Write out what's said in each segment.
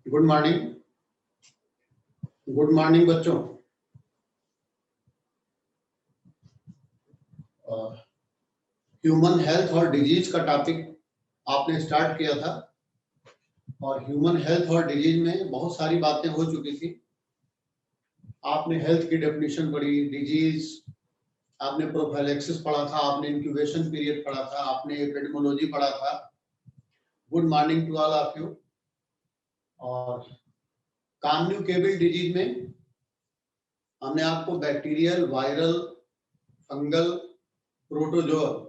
Good morning. Good morning बच्चों। Human health और disease का टॉपिक आपने स्टार्ट किया था और ह्यूमन हेल्थ और डिजीज में बहुत सारी बातें हो चुकी थी। आपने हेल्थ की डेफिनेशन पढ़ी, डिजीज आपने प्रोफाइलैक्सिस पढ़ा था, आपने इंक्यूबेशन पीरियड पढ़ा था, आपने एपिडेमियोलॉजी पढ़ा था। Good morning to all of you. और कम्युनिकेबल डिजीज में हमने आपको बैक्टीरियल, वायरल, फंगल, प्रोटोजोअल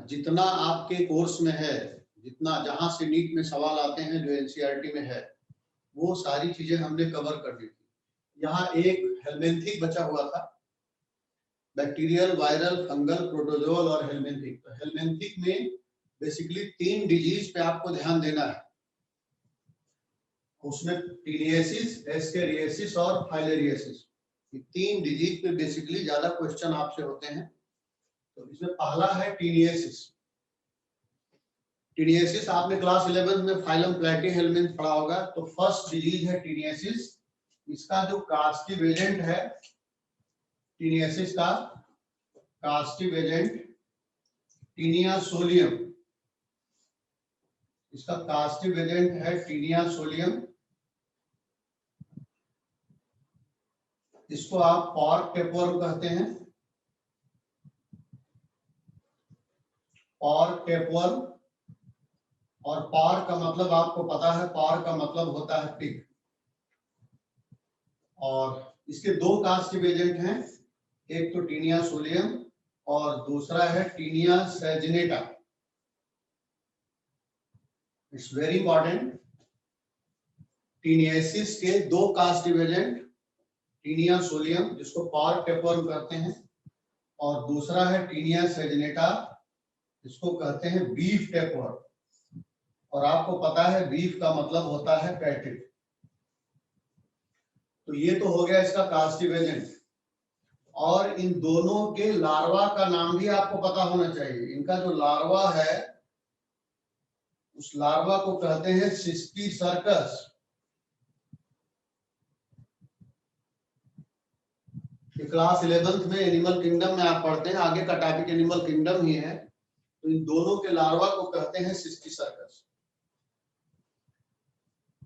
जितना आपके कोर्स में है, जितना जहां से नीट में सवाल आते हैं जो एनसीईआरटी में है, वो सारी चीजें हमने कवर कर दी थी। यहाँ एक हेलमिंथिक बचा हुआ था, बैक्टीरियल, वायरल, फंगल, प्रोटोजोअल और हेलमिंथिक। तो हेलमिंथिक में बेसिकली 3 डिजीज पे आपको ध्यान देना है। उसमें टीनियसिस, एस्केरियासिस और फाइलेरियासिस, ये 3 डिजीज पे बेसिकली ज्यादा क्वेश्चन आपसे होते हैं। तो इसमें पहला है टीनियसिस। टीनियसिस आपने क्लास 11 में फाइलम प्लैटीहेल्मिन्थ पढ़ा होगा। तो फर्स्ट डिजीज है टीनियसिस। इसका जो कास्टिव एजेंट है, टीनियसिस का कास्टिव एजेंट टीनिया सोलियम, इसका कास्टिव एजेंट है टीनिया सोलियम। इसको आप पॉर्क टेपवर्म कहते हैं, पॉर्क टेपवर्म। और पॉर्क का मतलब आपको पता है, पॉर्क का मतलब होता है पिग। और इसके 2 कास्टिव एजेंट हैं, एक तो टीनिया सोलियम और दूसरा है taenia saginata. It's very important. Taeniasis के 2 कास्टिव एजेंट, टीनिया सोलियम जिसको पॉर्क टेपवर्म कहते हैं, और दूसरा है टीनिया सैजिनेटा जिसको कहते हैं बीफ टेपवर्म। और आपको पता है बीफ का मतलब होता है कैटिल। तो ये तो हो गया इसका कास्टिव एजेंट। और इन दोनों के लार्वा का नाम भी आपको पता होना चाहिए। इनका जो लार्वा है उस लार्वा को कहते हैं सिस्टीसर्कस। क्लास 11th में एनिमल किंगडम में आप पढ़ते हैं, आगे का टॉपिक एनिमल किंगडम ही है। तो इन दोनों के लार्वा को कहते हैं सिस्टीसर्कस।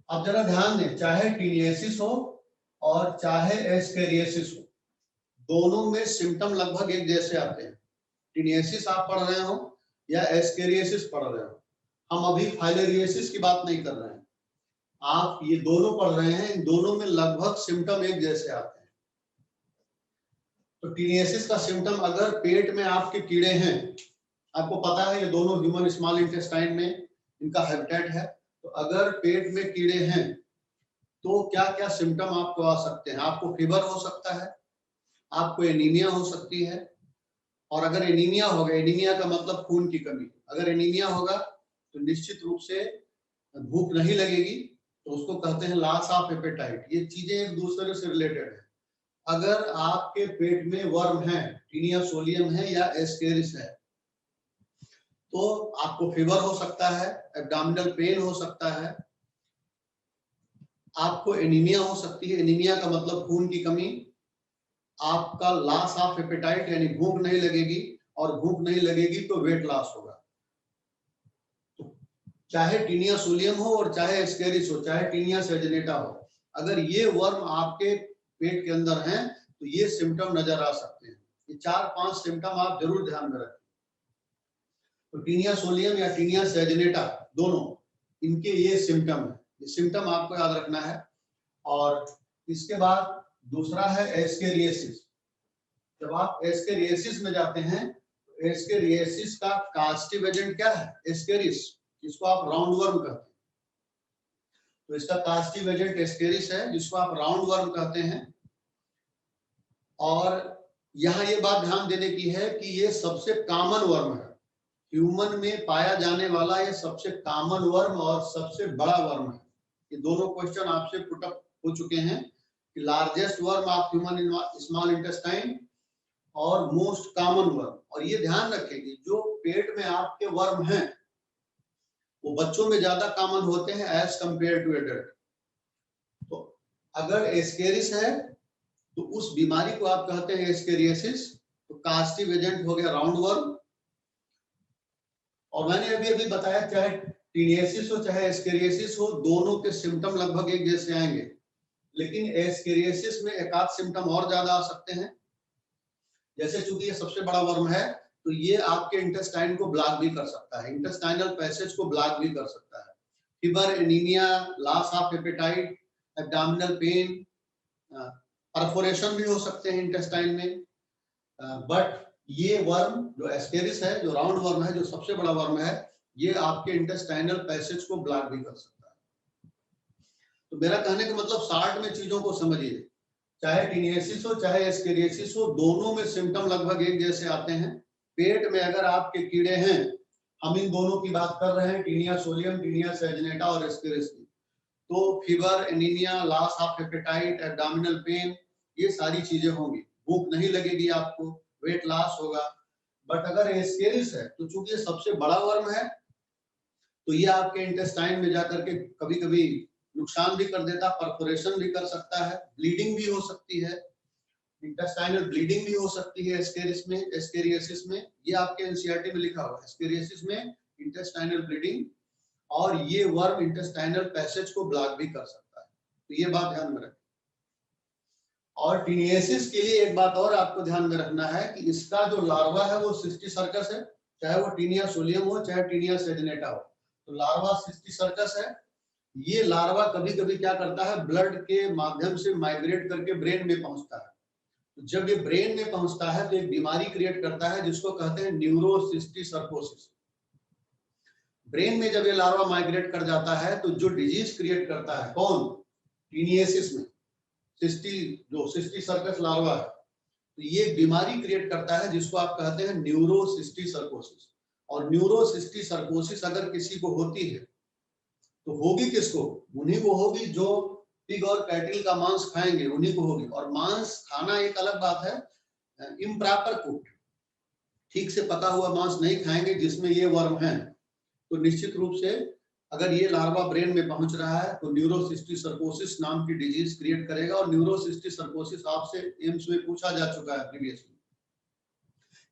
अब जरा ध्यान दें, चाहे टीनियसिस हो और चाहे एस्केरियासिस हो, दोनों में सिम्टम लगभग एक जैसे आते हैं। टीनियसिस आप पढ़ रहे हो या एस्केरियासिस पढ़ रहे हो, हम अभी फाइलेरियासिस की बात नहीं कर रहे हैं। आप ये दोनों पढ़ रहे हैं, इन दोनों में लगभग सिम्टम एक जैसे आते हैं। तो टीनियसिस का सिम्टम, अगर पेट में आपके कीड़े हैं, आपको पता है ये दोनों ह्यूमन स्मॉल इंटेस्टाइन में इनका हैबिटेट है। तो अगर पेट में कीड़े हैं तो क्या क्या सिम्टम आपको आ सकते हैं? आपको फीवर हो सकता है, आपको एनीमिया हो सकती है। और अगर एनीमिया होगा, एनीमिया का मतलब खून की कमी, अगर एनीमिया होगा तो निश्चित रूप से भूख नहीं लगेगी, तो उसको कहते हैं लॉस ऑफ एपेटाइट। ये चीजें एक दूसरे से रिलेटेड है। अगर आपके पेट में वर्म है, टीनिया सोलियम है या एस्केरिस है, तो आपको फीवर हो सकता है, एब्डोमिनल पेन हो सकता है, आपको एनीमिया हो सकती है। एनीमिया का मतलब खून की कमी, आपका लॉस ऑफ एपेटाइट यानी भूख नहीं लगेगी, और भूख नहीं लगेगी तो वेट लॉस होगा। तो चाहे टीनिया सोलियम हो और चाहे एस्केरिस हो, चाहे टीनिया सैजिनेटा हो, अगर ये वर्म आपके पेट के अंदर हैं तो ये सिम्टम नजर आ सकते हैं। ये 4-5 सिम्टम आप जरूर ध्यान में रखें। तो टीनिया सोलियम या टीनिया सैजिनेटा दोनों, इनके ये सिम्टम है, ये सिम्टम आपको याद रखना है। और इसके बाद दूसरा है एस्केरियासिस। जब आप एस्केरियासिस में जाते हैं तो एस्केरियासिस का कास्टिव एजेंट क्या है? एस्केरिस, जिसको आप राउंड वर्म कहते हैं। तो इसका कास्टिव एजेंट एस्केरिस है, जिसको आप राउंड वर्म कहते हैं। और यहाँ ये बात ध्यान देने की है कि ये सबसे कॉमन वर्म है, ह्यूमन में पाया जाने वाला ये सबसे कॉमन वर्म और सबसे बड़ा वर्म है। ये दोनों क्वेश्चन आपसे पुट अप हो चुके हैं कि largest worm of human small intestine और मोस्ट कॉमन वर्म। और ये ध्यान रखें कि जो पेट में आपके वर्म हैं वो बच्चों में ज्यादा कॉमन होते हैं एज कंपेयर टू एडल्ट। तो अगर एस्केरिस है तो उस बीमारी को आप कहते हैं एस्केरियोसिस। तो कास्टिव एजेंट हो गया राउंड वर्म। और मैंने अभी अभी बताया चाहे टीनियसिस हो चाहे एस्केरियोसिस हो, दोनों के सिम्टम लगभग एक जैसे आएंगे, लेकिन एस्केरियोसिस में एक आध सिम्टम और ज्यादा आ सकते हैं। जैसे चूंकि ये सबसे बड़ा वर्म है तो ये आपके इंटेस्टाइन को ब्लॉक भी कर सकता है, इंटेस्टाइनल पैसेज को ब्लॉक भी कर सकता है। Fever, anaemia, loss of appetite, abdominal pain, perforation भी हो सकते हैं इंटेस्टाइन में। बट ये वर्म जो एस्केरिस है, जो राउंड वर्म है, जो सबसे बड़ा वर्म है, ये आपके इंटेस्टाइनल पैसेज को ब्लॉक भी कर सकता है। तो मेरा कहने का मतलब शॉर्ट में चीजों को समझिए, चाहे टीनियसिस हो चाहे एस्केरियोसिस हो, दोनों में सिम्टम लगभग एक जैसे आते हैं। पेट में अगर आपके कीड़े हैं, हम इन दोनों की बात कर रहे हैं, टीनिया सोलियम, टीनिया सैजिनेटा और एस्केरिस की, तो fever, anaemia, loss of appetite, abdominal pain, ये सारी चीजें होंगी। भूख नहीं लगेगी आपको, वेट लॉस होगा। बट अगर एस्केरिस है तो चूंकि ये सबसे बड़ा वर्म है तो ये आपके इंटेस्टाइन में जाकर के कभी कभी नुकसान भी कर देता, परफोरेशन भी कर सकता है, ब्लीडिंग भी हो सकती है, इंटेस्टाइनल ब्लीडिंग भी हो सकती है एस्केरिस में, एस्केरियोसिस में। ये आपके एनसीईआरटी में लिखा हुआ है, एस्केरियोसिस में इंटेस्टाइनल ब्लीडिंग, और ये वर्म इंटेस्टाइनल पैसेज को ब्लॉक भी कर सकता है। तो ये बात ध्यान में रखें। और टीनियसिस के लिए एक बात और आपको ध्यान में रखना है कि इसका जो लार्वा है वो सिस्टी सर्कस है, चाहे वो टीनिया सोलियम हो चाहे टीनिया सेजिनेटा हो। तो लार्वा सिस्टी सर्कस है। ये लार्वा कभी कभी क्या करता है, ब्लड के माध्यम से माइग्रेट करके ब्रेन में पहुंचता है। तो जब ये ब्रेन में पहुंचता है तो एक बीमारी क्रिएट करता है जिसको कहते हैं न्यूरोसिस्टिसर्कोसिस। ब्रेन में जब ये लार्वा माइग्रेट कर जाता है तो जो डिजीज क्रिएट करता है, कौन, टीनियसिस में सिस्टी सर्कस लार्वा है, तो ये बीमारी क्रिएट करता है जिसको आप कहते हैं न्यूरोसिस्टिसर्कोसिस। और न्यूरोसिस्टिसर्कोसिस अगर किसी को होती है तो होगी किसको, उन्हीं को होगी जो पिग और कैटल का मांस खाएंगे, उन्हीं को होगी। और मांस खाना एक अलग बात है, इम्प्रॉपर कुक, ठीक से पका हुआ मांस नहीं खाएंगे जिसमें ये वर्म है। तो निश्चित रूप से अगर ये लार्वा ब्रेन में पहुंच रहा है तो न्यूरोसिस्टिसर्कोसिस नाम की डिजीज क्रिएट करेगा। और न्यूरोसिस्टिसर्कोसिस आपसे एम्स में पूछा जा चुका है प्रीवियसली।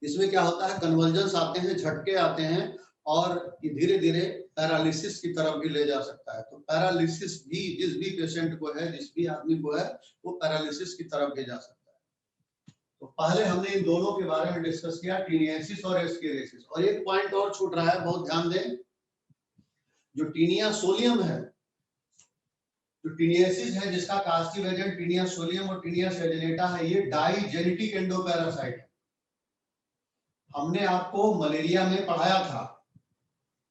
इसमें क्या होता है, कन्वर्जन्स आते हैं, झटके आते हैं, और धीरे धीरे पैरालिसिस की तरफ भी ले जा सकता है। तो पैरालिसिस भी जिस भी पेशेंट को है, जिस भी आदमी को है, वो पैरालिसिस की तरफ भी जा सकता है। तो पहले हमने इन दोनों के बारे में डिस्कस किया, टीनियसिस और एस्केरियोसिस। और एक पॉइंट और छूट रहा है, बहुत ध्यान दें, जो टीनिया सोलियम है, जो टीनियसिस है जिसका कास्टिव एजेंट टीनिया सोलियम और टीनिया सेजिनेटा है, ये डाइजेनेटिक एंडोपैरासाइट है। हमने आपको मलेरिया में पढ़ाया था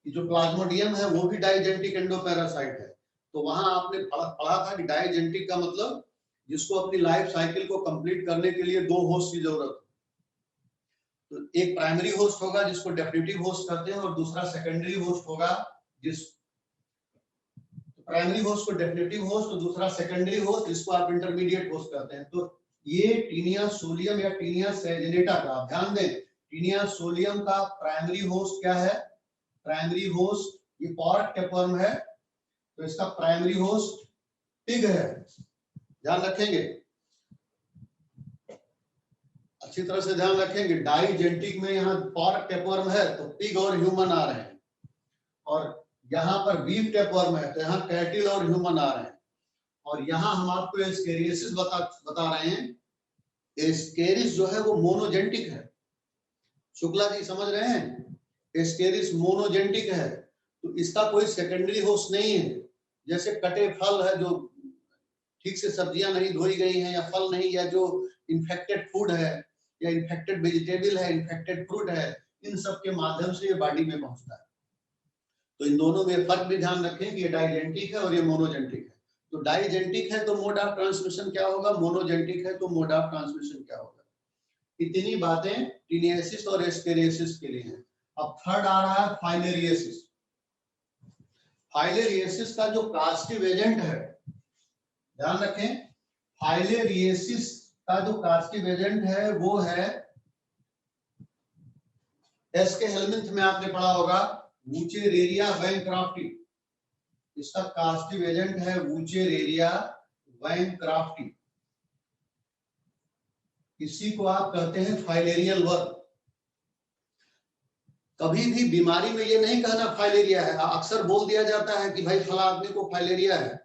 कि जो प्लाज्मोडियम है वो भी डाइजेनेटिक एंडोपैरासाइट है। तो वहां आपने पढ़ा था कि डाइजेनेटिक का मतलब जिसको अपनी लाइफ साइकिल को कंप्लीट करने के लिए दो होस्ट की जरूरत है। तो एक प्राइमरी होस्ट होगा जिसको डेफिनेटिव होस्ट कहते हैं, और दूसरा सेकेंडरी होस्ट होगा जिस प्राइमरी होस्ट को डेफिनेटिव होस्ट, तो दूसरा सेकेंडरी होस्ट जिसको आप इंटरमीडिएट होस्ट कहते हैं। तो ये टीनिया सोलियम या टीनिया सेजिनेटा का, आप ध्यान दें, टीनिया सोलियम का प्राइमरी होस्ट क्या है, प्राइमरी होस्ट ये पॉर्क टेपवर्म है, तो इसका प्राइमरी होस्ट पिग है। ध्यान रखेंगे, अच्छी तरह से ध्यान रखेंगे। डाइजेनेटिक में यहाँ पॉर्क टेपवर्म है तो पिग और ह्यूमन आ रहे हैं, और यहाँ पर बीफ टेपवर्म है तो यहाँ कैटिल और ह्यूमन आ रहे हैं। और यहाँ हम आपको एस्केरियोसिस बता रहे हैं। एस्केरिस जो है वो मोनोजेनेटिक है। शुक्ला जी समझ रहे हैं, एस्केरिस मोनोजेनेटिक है, तो इसका कोई सेकेंडरी होस्ट नहीं है। जैसे कटे फल है, जो ठीक से सब्जियां नहीं धोई गई हैं, या फल नहीं, या जो इन्फेक्टेड फूड है, या इन्फेक्टेड वेजिटेबल है, इन्फेक्टेड फ्रूट है, इन सब के माध्यम से ये बॉडी में पहुंचता है। तो इन दोनों में फर्क भी ध्यान रखें कि ये डाइजेनेटिक है और ये मोनोजेनेटिक है। तो डाइजेनेटिक है तो मोड ऑफ ट्रांसमिशन क्या होगा, मोनोजेनेटिक है तो मोड ऑफ ट्रांसमिशन क्या होगा। इतनी बातें टीनियसिस और एस्केरियोसिस के लिए हैं। अब थर्ड आ रहा है फाइलेरियोसिस। फाइलेरियोसिस का जो कास्टिव एजेंट है, ध्यान रखें, फाइलेरियोसिस का जो कास्टिव एजेंट है वो है, एसके हेलमिंथ में आपने पढ़ा होगा, वूचेरेरिया बैंक्राफ्टी, इसका कास्टिव एजेंट है वूचेरेरिया बैंक्राफ्टी। इसी को आप कहते हैं फाइलेरियल वर्म। कभी भी बीमारी में ये नहीं कहना फाइलेरिया है। अक्सर बोल दिया जाता है कि भाई फला आदमी को फाइलेरिया है,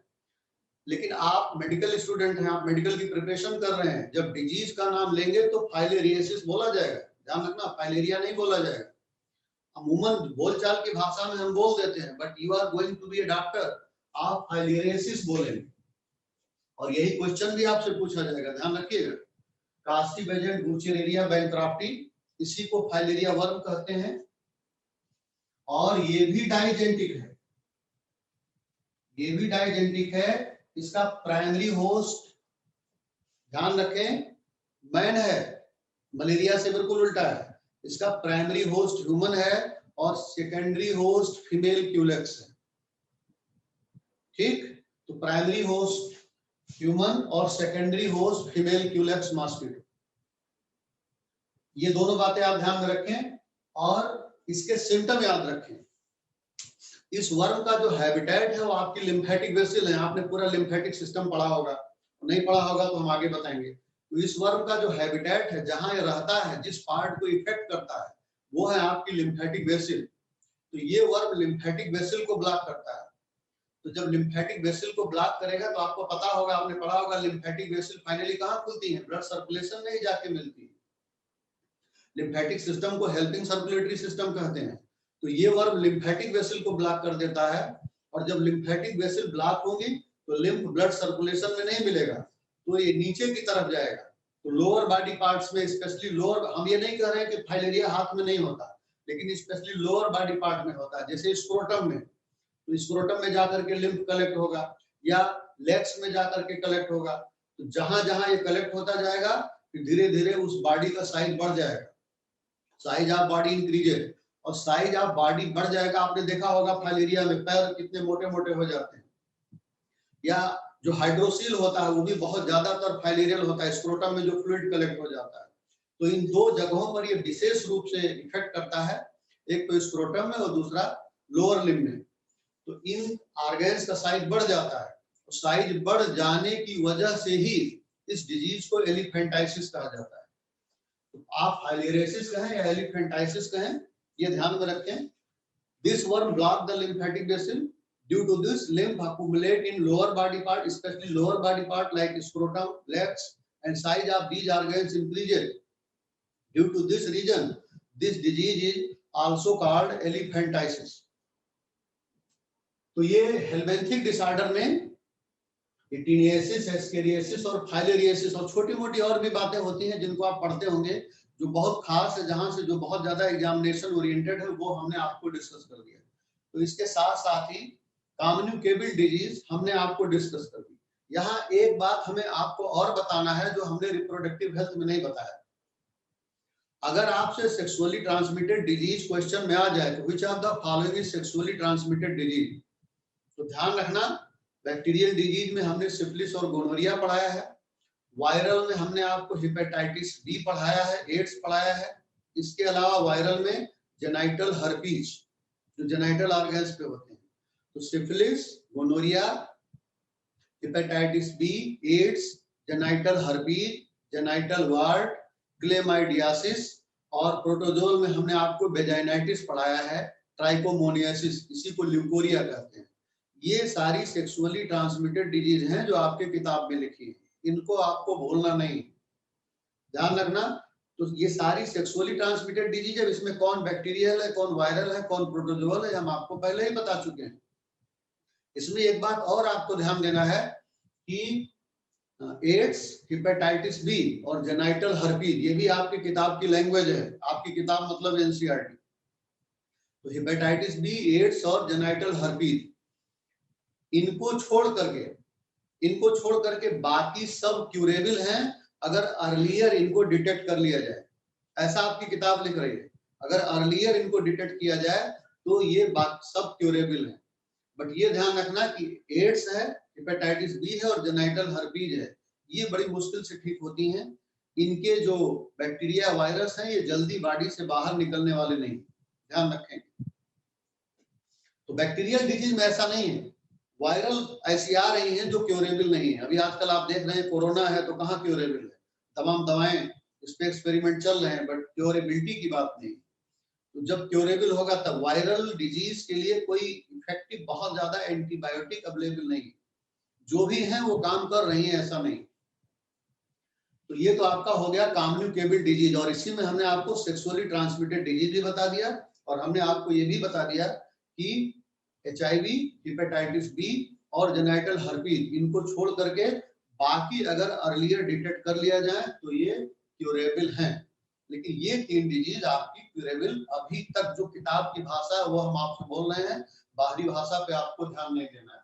लेकिन आप मेडिकल स्टूडेंट हैं, आप मेडिकल की प्रिपरेशन कर रहे हैं, जब डिजीज का नाम लेंगे तो फाइलेरियसिस बोला जाएगा। ध्यान रखना, फाइलेरिया नहीं बोला जाएगा। अमूमन बोलचाल की भाषा में हम बोल देते हैं, but you are going to be a doctor, आप फाइलेरियसिस बोलेंगे और यही क्वेश्चन भी आपसे पूछा जाएगा, ध्यान रखिएगा। कास्टिव एजेंट वूचेरेरिया बैंक्राफ्टी, इसी को फाइलेरिया वर्म कहते हैं। और ये भी डाइजेंटिक है, ये भी डाइजेंटिक है। इसका प्राइमरी होस्ट, ध्यान रखें, मैन है, मलेरिया से बिल्कुल उल्टा है। इसका प्राइमरी होस्ट ह्यूमन है और सेकेंडरी होस्ट फीमेल क्यूलेक्स है। ठीक, तो प्राइमरी होस्ट ह्यूमन और secondary host female Culex mosquito, ये दोनों बातें आप ध्यान में रखें और इसके सिम्टम याद रखें। इस वर्म का जो हैबिटेट है वो आपकी लिम्फेटिक वेसल है। आपने पूरा लिम्फेटिक सिस्टम पढ़ा होगा, नहीं पढ़ा होगा तो हम आगे बताएंगे। तो इस वर्म का जो हैबिटेट है, जहां ये रहता है, जिस पार्ट को इफेक्ट करता है, वो है आपकी लिम्फेटिक वेसल। तो ये वर्म लिम्फेटिक वेसल को ब्लॉक करता है। तो जब लिम्फेटिक वेसल को ब्लॉक करेगा तो आपको पता होगा, आपने पढ़ा होगा, लिम्फेटिक वेसल फाइनली कहाँ खुलती है? ब्लड सर्कुलेशन में ही जाके मिलती है। लिम्फेटिक सिस्टम को हेल्पिंग सर्कुलेटरी सिस्टम कहते हैं। तो ये वर्म लिम्फेटिक वेसल को ब्लॉक कर देता है, और जब लिम्फेटिक वेसल ब्लॉक होगी तो लिम्फ ब्लड सर्कुलेशन में नहीं मिलेगा, तो ये नीचे की तरफ जाएगा। तो लोअर बॉडी पार्ट्स में, स्पेशली लोअर, हम ये नहीं कह रहे हैं कि फाइलेरिया हाथ में नहीं होता, लेकिन स्पेशली लोअर बॉडी पार्ट में होता है, जैसे स्क्रोटम में। तो स्क्रोटम में जाकर के लिम्फ कलेक्ट होगा, या लेग्स में जाकर के कलेक्ट होगा। तो जहां जहां ये कलेक्ट होता जाएगा, फिर धीरे धीरे उस बॉडी का साइज बढ़ जाएगा, साइज ऑफ बॉडी इंक्रीजेज, और साइज ऑफ बॉडी बढ़ जाएगा। आपने देखा होगा फाइलेरिया में पैर कितने मोटे मोटे हो जाते हैं, या जो हाइड्रोसील होता है वो भी बहुत ज्यादातर फाइलेरियल होता है, स्क्रोटम में जो फ्लूइड कलेक्ट हो जाता है। तो इन दो जगहों पर ये विशेष रूप से इफेक्ट करता है, एक तो स्क्रोटम में और दूसरा लोअर लिम्ब में। तो इन ऑर्गन्स का साइज बढ़ जाता है, तो साइज बढ़ जाने की वजह से ही इस डिजीज को एलिफेंटाइसिस कहा जाता है। तो आप फाइलेरियसिस कहें या एलिफेंटाइसिस कहें, ये ध्यान में रखें। This worm block the lymphatic vessel. Due to this, lymph accumulate in lower body part, especially lower body part like scrotum, legs, and size of these organs increases. Due to this reason, this disease is also called elephantiasis. तो ये हेल्मेंथिक disorder में taeniasis, ascariasis और filariasis और छोटी मोटी और भी बातें होती हैं जिनको आप पढ़ते होंगे, जो बहुत खास है, जहां से जो बहुत ज्यादा एग्जामिनेशन ओरिएंटेड है, वो हमने आपको डिस्कस कर दिया। तो इसके साथ साथ ही कम्युनिकेबल डिजीज हमने आपको डिस्कस कर दी। यहाँ एक बात हमें आपको और बताना है जो हमने रिप्रोडक्टिव हेल्थ में नहीं बताया। अगर आपसे सेक्सुअली ट्रांसमिटेड डिजीज क्वेश्चन में आ जाए तो which of the following is sexually transmitted disease, तो ध्यान रखना, बैक्टीरियल डिजीज में हमने सिफिलिस और गोनोरिया पढ़ाया है, वायरल में हमने आपको हेपेटाइटिस बी पढ़ाया है, एड्स पढ़ाया है। इसके अलावा वायरल में जेनाइटल हर्पीज, जो जेनाइटल ऑर्गन्स पे होते हैं, तो syphilis, gonorrhoea, hepatitis B, AIDS, genital herpes, genital wart, chlamydiasis, और प्रोटोजोल में हमने आपको वेजाइनाइटिस पढ़ाया है, ट्राइकोमोनियासिस, इसी को ल्यूकोरिया कहते हैं। ये सारी सेक्सुअली ट्रांसमिटेड डिजीज हैं जो आपके किताब में लिखी है, इनको आपको भूलना नहीं, ध्यान रखना। तो ये सारी सेक्सुअली ट्रांसमिटेड डिजीज है, इसमें कौन बैक्टीरियल है, कौन वायरल है, कौन प्रोटोजोल है, हम आपको पहले ही बता चुके हैं। इसमें एक बात और आपको ध्यान देना है कि एड्स, हेपेटाइटिस बी और जेनाइटल हर्पीज, ये भी आपकी किताब की लैंग्वेज है, आपकी किताब मतलब एनसीईआरटी। तो हेपेटाइटिस बी, एड्स और जेनाइटल हर्पीज, इनको छोड़ करके बाकी सब क्यूरेबल हैं अगर अर्लियर इनको डिटेक्ट कर लिया जाए, ऐसा आपकी किताब लिख रही है। अगर अर्लियर इनको डिटेक्ट किया जाए तो ये सब क्यूरेबल है। बट ये ध्यान रखना कि एड्स है, हेपेटाइटिस बी है और जेनाइटल हर्पीज है, ये बड़ी मुश्किल से ठीक होती हैं। इनके जो बैक्टीरिया वायरस हैं ये जल्दी बॉडी से बाहर निकलने वाले नहीं, ध्यान रखें। तो बैक्टीरियल डिजीज में ऐसा नहीं है, वायरल ऐसी आ रही हैं जो क्योरेबल नहीं है। अभी आजकल आप देख रहे हैं कोरोना है तो कहाँ क्योरेबल है, तमाम दवाएं इस पे एक्सपेरिमेंट चल रहे हैं, बट क्योरेबिलिटी की बात नहीं। तो जब क्योरेबल होगा तब, वायरल डिजीज के लिए कोई इफेक्टिव बहुत ज्यादा एंटीबायोटिक अवेलेबल नहीं, जो भी है वो काम कर रही है, ऐसा नहीं। तो ये तो आपका हो गया कम्युनिकेबल डिजीज, और इसी में हमने आपको सेक्सुअली ट्रांसमिटेड डिजीज भी बता दिया, और हमने आपको ये भी बता दिया कि HIV, हेपेटाइटिस बी और जेनिटल हर्पीज, इनको छोड़ करके बाकी अगर अर्लियर डिटेक्ट कर लिया जाए तो ये क्यूरेबल हैं। लेकिन ये 3 डिजीज आपकी क्यूरेबल अभी तक, जो किताब की भाषा है वो हम आपसे बोल रहे हैं, बाहरी भाषा पे आपको ध्यान नहीं देना है।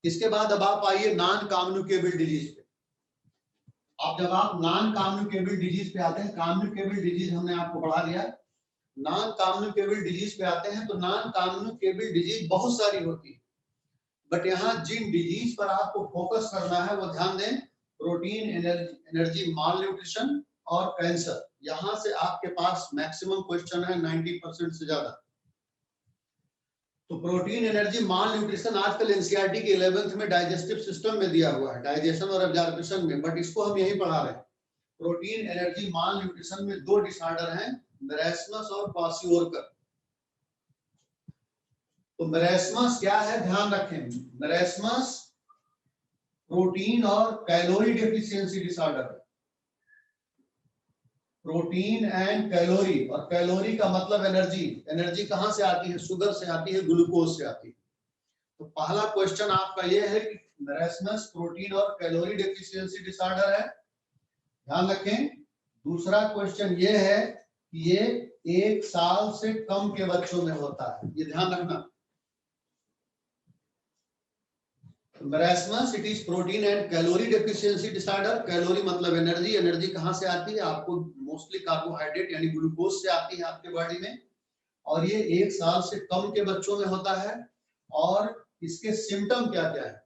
इसके बाद अब आप आइए नॉन कम्युनिकेबल डिजीज पे। अब जब आप नॉन कम्युनिकेबल डिजीज पे आते हैं, कम्युनिकेबल डिजीज हमने आपको पढ़ा दिया, नॉन कम्युनिकेबल डिजीज पे आते हैं तो नॉन कम्युनिकेबल डिजीज बहुत सारी होती है, बट यहाँ जिन डिजीज पर आपको फोकस करना है वो ध्यान दें, प्रोटीन एनर्जी माल न्यूट्रिशन और कैंसर। यहां से आपके पास मैक्सिमम क्वेश्चन है 90% से ज्यादा। तो प्रोटीन एनर्जी माल न्यूट्रिशन आजकल एनसीईआरटी के 11th में डाइजेस्टिव सिस्टम में दिया हुआ है, डाइजेशन और एब्जॉर्प्शन में, बट इसको हम यही पढ़ा रहे हैं। प्रोटीन एनर्जी माल न्यूट्रिशन में 2 डिसऑर्डर हैं, मरास्मस और क्वाशियोरकर। तो मरास्मस क्या है ध्यान रखें, मरास्मस प्रोटीन और कैलोरी डेफिशिएंसी डिसऑर्डर है। प्रोटीन एंड कैलोरी, और कैलोरी का मतलब एनर्जी, एनर्जी कहां से आती है, शुगर से आती है, ग्लूकोज से आती है। तो पहला क्वेश्चन आपका यह है कि मरास्मस प्रोटीन और कैलोरी डेफिशिएंसी डिसऑर्डर है, ध्यान रखें। दूसरा क्वेश्चन यह है कि ये 1 साल से कम के बच्चों में होता है, ये ध्यान रखना। Marasmus it is protein and calorie deficiency disorder. Calorie मतलब एनर्जी, एनर्जी कहां से आती है, आपको मोस्टली कार्बोहाइड्रेट यानी ग्लूकोज से आती है आपके बॉडी में, और ये 1 साल से कम के बच्चों में होता है। और इसके सिम्टम क्या क्या है,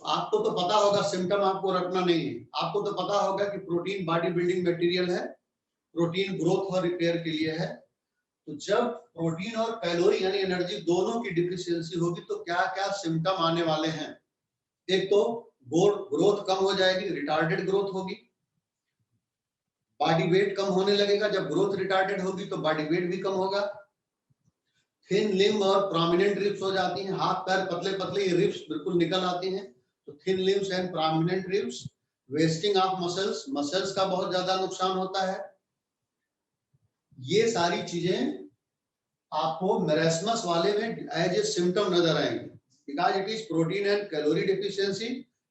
आपको तो पता होगा, सिम्टम आपको रटना नहीं है। आपको तो पता होगा कि प्रोटीन बॉडी बिल्डिंग मटेरियल है, प्रोटीन ग्रोथ और रिपेयर के लिए है। तो जब प्रोटीन और कैलोरी यानी एनर्जी दोनों की डिफिशियंसी होगी तो क्या क्या सिम्टम आने वाले हैं। एक तो ग्रोथ कम हो जाएगी, रिटार्डेड ग्रोथ होगी, बॉडी वेट कम होने लगेगा। जब ग्रोथ रिटार्डेड होगी तो बॉडी वेट भी कम होगा। थिन लिम्ब और प्रोमिनेंट रिब्स हो जाती हैं, हाथ पैर पतले पतले, ये रिब्स बिल्कुल निकल आती हैं। तो thin limbs and prominent ribs, wasting of muscles, muscles का बहुत ज्यादा नुकसान होता है। ये सारी चीजें आपको मरास्मस वाले में एज ए सिम्टम नजर आएंगे, because it is protein and calorie deficiency.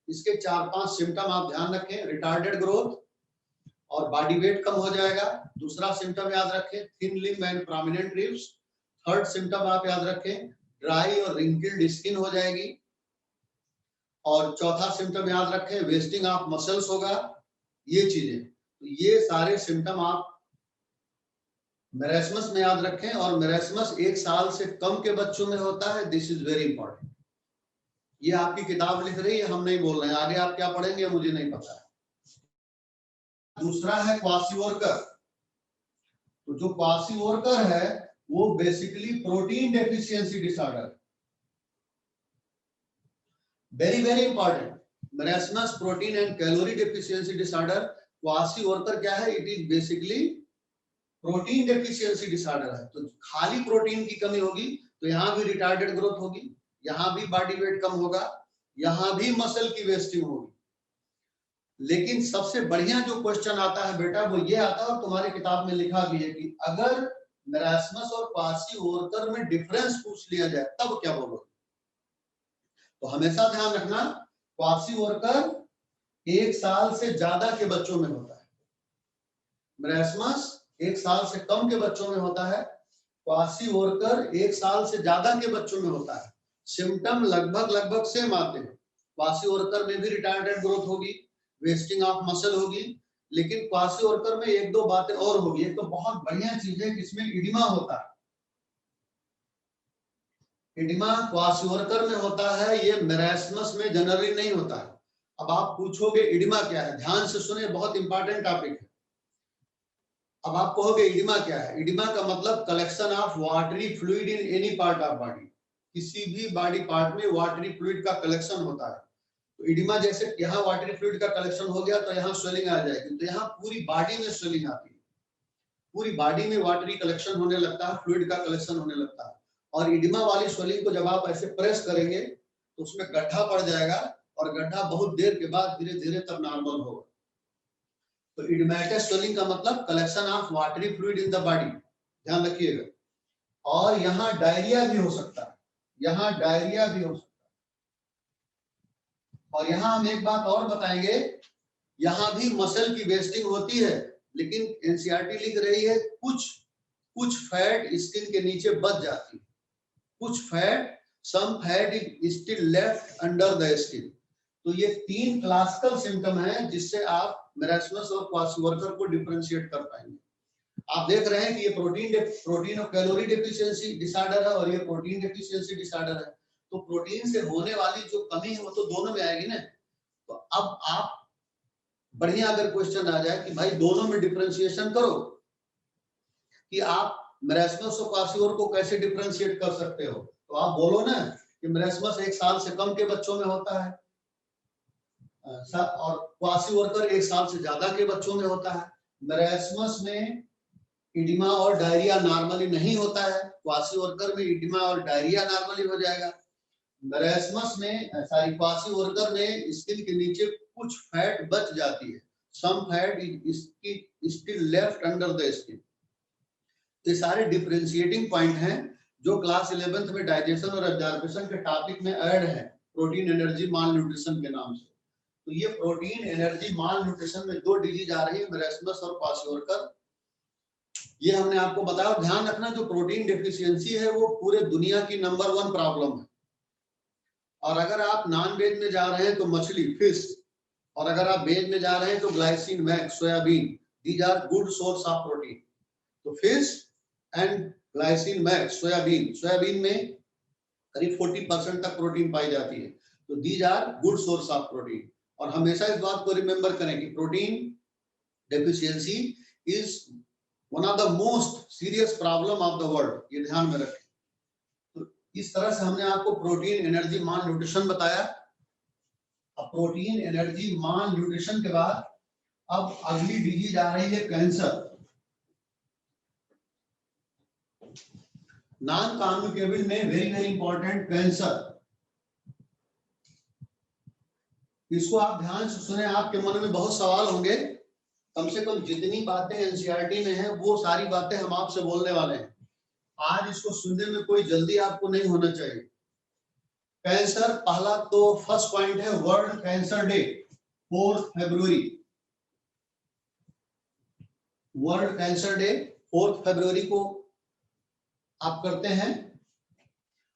इसके 4-5 सिम्टम आप ध्यान रखें, रिटार्डेड ग्रोथ और बॉडी वेट कम हो जाएगा। दूसरा सिम्टम याद रखें, thin limb and prominent ribs. Third symptom आप याद रखें, ड्राई और रिंकल्ड स्किन हो जाएगी। और चौथा सिम्टम याद रखें, वेस्टिंग ऑफ मसल्स होगा। ये चीजें, तो ये सारे सिम्टम आप मरास्मस में याद रखें। और मरास्मस 1 साल से कम के बच्चों में होता है, दिस इज वेरी इंपॉर्टेंट। ये आपकी किताब लिख रही है, हम नहीं बोल रहे हैं, आगे आप क्या पढ़ेंगे मुझे नहीं पता है। दूसरा है क्वाशियोरकर। तो जो क्वाशियोरकर है वो basically protein deficiency disorder, very very important. Marasmus protein and calorie deficiency disorder, kwashiorkor क्या है, it is basically protein deficiency disorder है। तो खाली प्रोटीन की कमी होगी तो यहाँ भी रिटार्डेड ग्रोथ होगी, यहाँ भी बॉडी वेट कम होगा, यहाँ भी मसल की वेस्टिंग होगी। लेकिन सबसे बढ़िया जो क्वेश्चन आता है बेटा वो ये आता है, और तुम्हारी किताब में लिखा भी है कि अगर मरास्मस और क्वाशियोरकर में डिफरेंस पूछ लिया जाए तब क्या बोलोगे। तो हमेशा ध्यान रखना, क्वाशियोरकर 1 साल से ज्यादा के बच्चों में होता है, मरास्मस 1 साल से कम के बच्चों में होता है, क्वाशियोरकर 1 साल से ज्यादा के बच्चों में होता है। सिम्टम लगभग सेम आते हैं। क्वाशियोरकर में भी रिटार्डेड ग्रोथ होगी, वेस्टिंग ऑफ मसल होगी, लेकिन क्वाशियोरकर में 1-2 बातें और होगी। एक तो बहुत बढ़िया चीज है कि इसमें इडिमा होता है, इडिमा क्वाशियोरकर में होता है, ये मरास्मस में जनरली नहीं होता है। अब आप पूछोगे इडिमा क्या है, ध्यान से सुने, बहुत इंपॉर्टेंट टॉपिक है। अब आप कहोगे इडिमा क्या है? इडिमा का मतलब collection of watery fluid in any part of body. किसी भी बॉडी पार्ट में वाटरी फ्लूइड का कलेक्शन होता है। तो इडिमा जैसे यहाँ वाटरी फ्लूइड का कलेक्शन हो गया तो यहाँ स्वेलिंग आ जाएगी, तो यहाँ पूरी बॉडी में स्वेलिंग आती है, पूरी बॉडी में वाटरी कलेक्शन होने लगता है, फ्लूइड का कलेक्शन होने लगता है। और इडिमा वाली स्वेलिंग को जब आप ऐसे प्रेस करेंगे तो उसमें गड्ढा पड़ जाएगा और गड्ढा बहुत देर के बाद धीरे धीरे तब नॉर्मल होगा। तो इडिमेटस स्वेलिंग का मतलब collection of watery fluid in the body, ध्यान रखिएगा। और यहाँ डायरिया भी हो सकता है, यहाँ डायरिया भी हो सकता है। और यहाँ हम एक बात और बताएंगे, यहाँ भी मसल की वेस्टिंग होती है, लेकिन एनसीईआरटी लिख रही है कुछ फैट स्किन के नीचे बच जाती है, कुछ fat, some fat is still left under the skin. तो ये 3 क्लासिकल सिम्टम हैं जिससे आप मेरास्मस और क्वाशीवर्कर को डिफरेंशिएट कर पाएंगे। आप देख रहे हैं कि ये प्रोटीन और कैलोरी डेफिशिएंसी डिसऑर्डर है और ये प्रोटीन डेफिशिएंसी डिसऑर्डर है। तो प्रोटीन से होने वाली जो कमी है वो तो दोनों में आएगी ना। तो अब आप बढ़िया अगर क्वेश्चन आ जाए कि भाई दोनों में डिफरेंशिएशन करो, कि आप मेरास्मस और क्वाशीवर्कर को कैसे डिफरेंशिएट कर सकते हो, तो आप बोलो ना कि मेरास्मस 1 साल से कम के बच्चों में होता है और क्वाशीवर्कर 1 साल से ज्यादा के बच्चों में होता है। मेरास्मस में इडिमा और डायरिया नॉर्मली नहीं होता है, क्वाशीवर्कर में इडिमा और डायरिया नॉर्मली हो जाएगा। मेरास्मस में क्वाशीवर्कर में स्किन के नीचे कुछ फैट बच जाती है, some fat is still left under the skin. ये सारे डिफरेंशिएटिंग पॉइंट हैं जो क्लास 11th में डाइजेशन और एब्जॉर्प्शन के टॉपिक में ऐड है, प्रोटीन एनर्जी माल न्यूट्रिशन के नाम से। तो ये प्रोटीन एनर्जी माल न्यूट्रिशन में 2 डिजीज आ रही है, मेरास्मस और क्वाशीवर्कर। ये हमने आपको बताया। ध्यान रखना जो प्रोटीन डेफिशिएंसी है वो पूरे दुनिया की नंबर 1 प्रॉब्लम है। और अगर आप नॉन वेज में जा रहे हैं तो मछली, फिश, और अगर आप वेज में जा रहे हैं तो glycine, max, soybean, these are good source of protein. तो fish and glycine, max, soybean में करीब 40% तक प्रोटीन पाई जाती है। तो these are good source of protein. और हमेशा इस बात को रिमेंबर करें कि protein deficiency is one of the most serious problem of the world, ये ध्यान में रखें। तो इस तरह से हमने आपको प्रोटीन एनर्जी माल न्यूट्रिशन बताया। अब प्रोटीन एनर्जी माल न्यूट्रिशन के बाद अब अगली डिजीज आ रही है कैंसर। नॉन कम्युनिकेबल में वेरी इंपॉर्टेंट कैंसर। इसको आप ध्यान से सुने, आपके मन में बहुत सवाल होंगे। कम से कम जितनी बातें एनसीईआरटी में हैं वो सारी बातें हम आपसे बोलने वाले हैं। आज इसको सुनने में कोई जल्दी आपको नहीं होना चाहिए। कैंसर, पहला तो फर्स्ट पॉइंट है वर्ल्ड कैंसर डे, 4 फरवरी। वर्ल्ड कैंसर डे 4 फरवरी को आप करते हैं।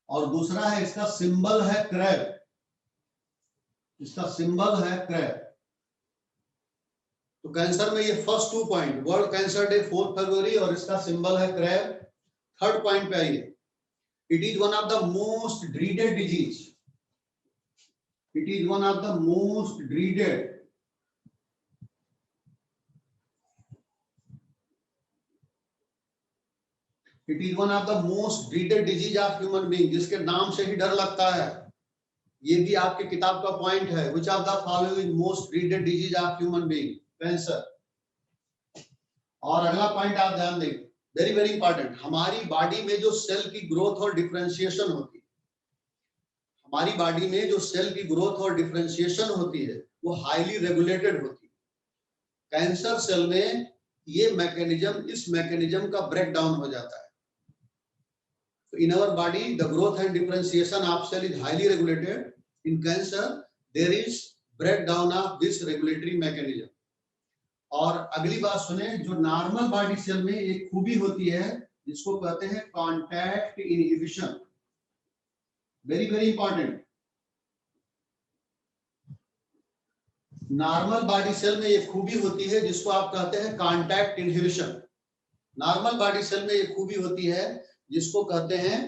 और दूसरा है इसका सिंबल है क्रैब, इसका सिंबल है क्रैब। तो कैंसर में ये first 2 point, world cancer day 4 फरवरी और इसका सिंबल है क्रैब। थर्ड पॉइंट पे आइए, it is one of the most dreaded disease, it is one of the most dreaded it is one of the most dreaded disease of human being, जिसके नाम से ही डर लगता है। ये भी आपके किताब का पॉइंट है, which of the following most dreaded disease of human being, cancer. और अगला पॉइंट आप ध्यान दें, वेरी इंपॉर्टेंट, हमारी बॉडी में जो सेल की ग्रोथ और डिफरेंशिएशन होती है, हमारी बॉडी में जो सेल की ग्रोथ और डिफरेंशिएशन होती है वो हाईली रेगुलेटेड होती है। कैंसर सेल में ये मैकेनिज्म, इस मैकेनिज्म का ब्रेक डाउन हो जाता है। So in our body, the growth and differentiation of cell is highly regulated. In cancer, there is breakdown of this regulatory mechanism. और अगली बात सुने, जो नॉर्मल बॉडी सेल में एक खूबी होती है जिसको कहते हैं contact inhibition, very important. Normal body cell में एक खूबी होती है जिसको आप कहते हैं contact inhibition. Normal body cell में एक खूबी होती है जिसको कहते हैं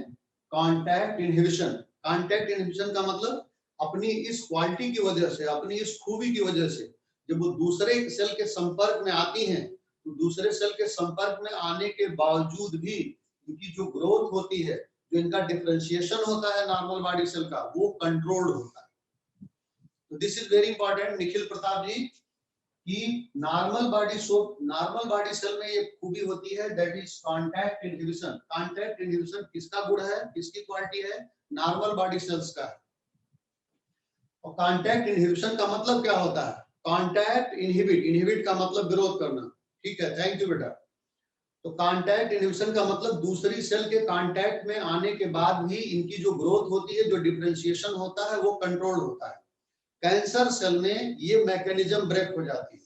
कांटेक्ट इनहिबिशन। कांटेक्ट इनहिबिशन का मतलब अपनी इस क्वालिटी की वजह से, अपनी इस खूबी की वजह से जब वो दूसरे सेल के संपर्क में आती हैं तो दूसरे सेल के संपर्क में आने के बावजूद भी इनकी जो ग्रोथ होती है, जो इनका डिफरेंशिएशन होता है नॉर्मल बॉडी सेल का, वो कंट्रोल्ड होता है। तो this is very important Nikhil Pratap ji, कि नॉर्मल बॉडी सेल में एक खूबी होती है, that is contact inhibition. Contact inhibition किसका गुण है, किसकी क्वालिटी है, नॉर्मल बॉडी सेल्स का है। और कांटेक्ट इनहिबिशन का मतलब क्या होता है, कांटेक्ट इनहिबिट, इनहिबिट का मतलब विरोध करना, ठीक है, थैंक यू बेटा। तो कांटेक्ट इनहिबिशन का मतलब दूसरी सेल के कांटेक्ट में आने के बाद भी इनकी जो ग्रोथ होती है, जो डिफरेंशिएशन होता है, वो कंट्रोल होता है। कैंसर सेल में ये मैकेनिज्म ब्रेक हो जाती है।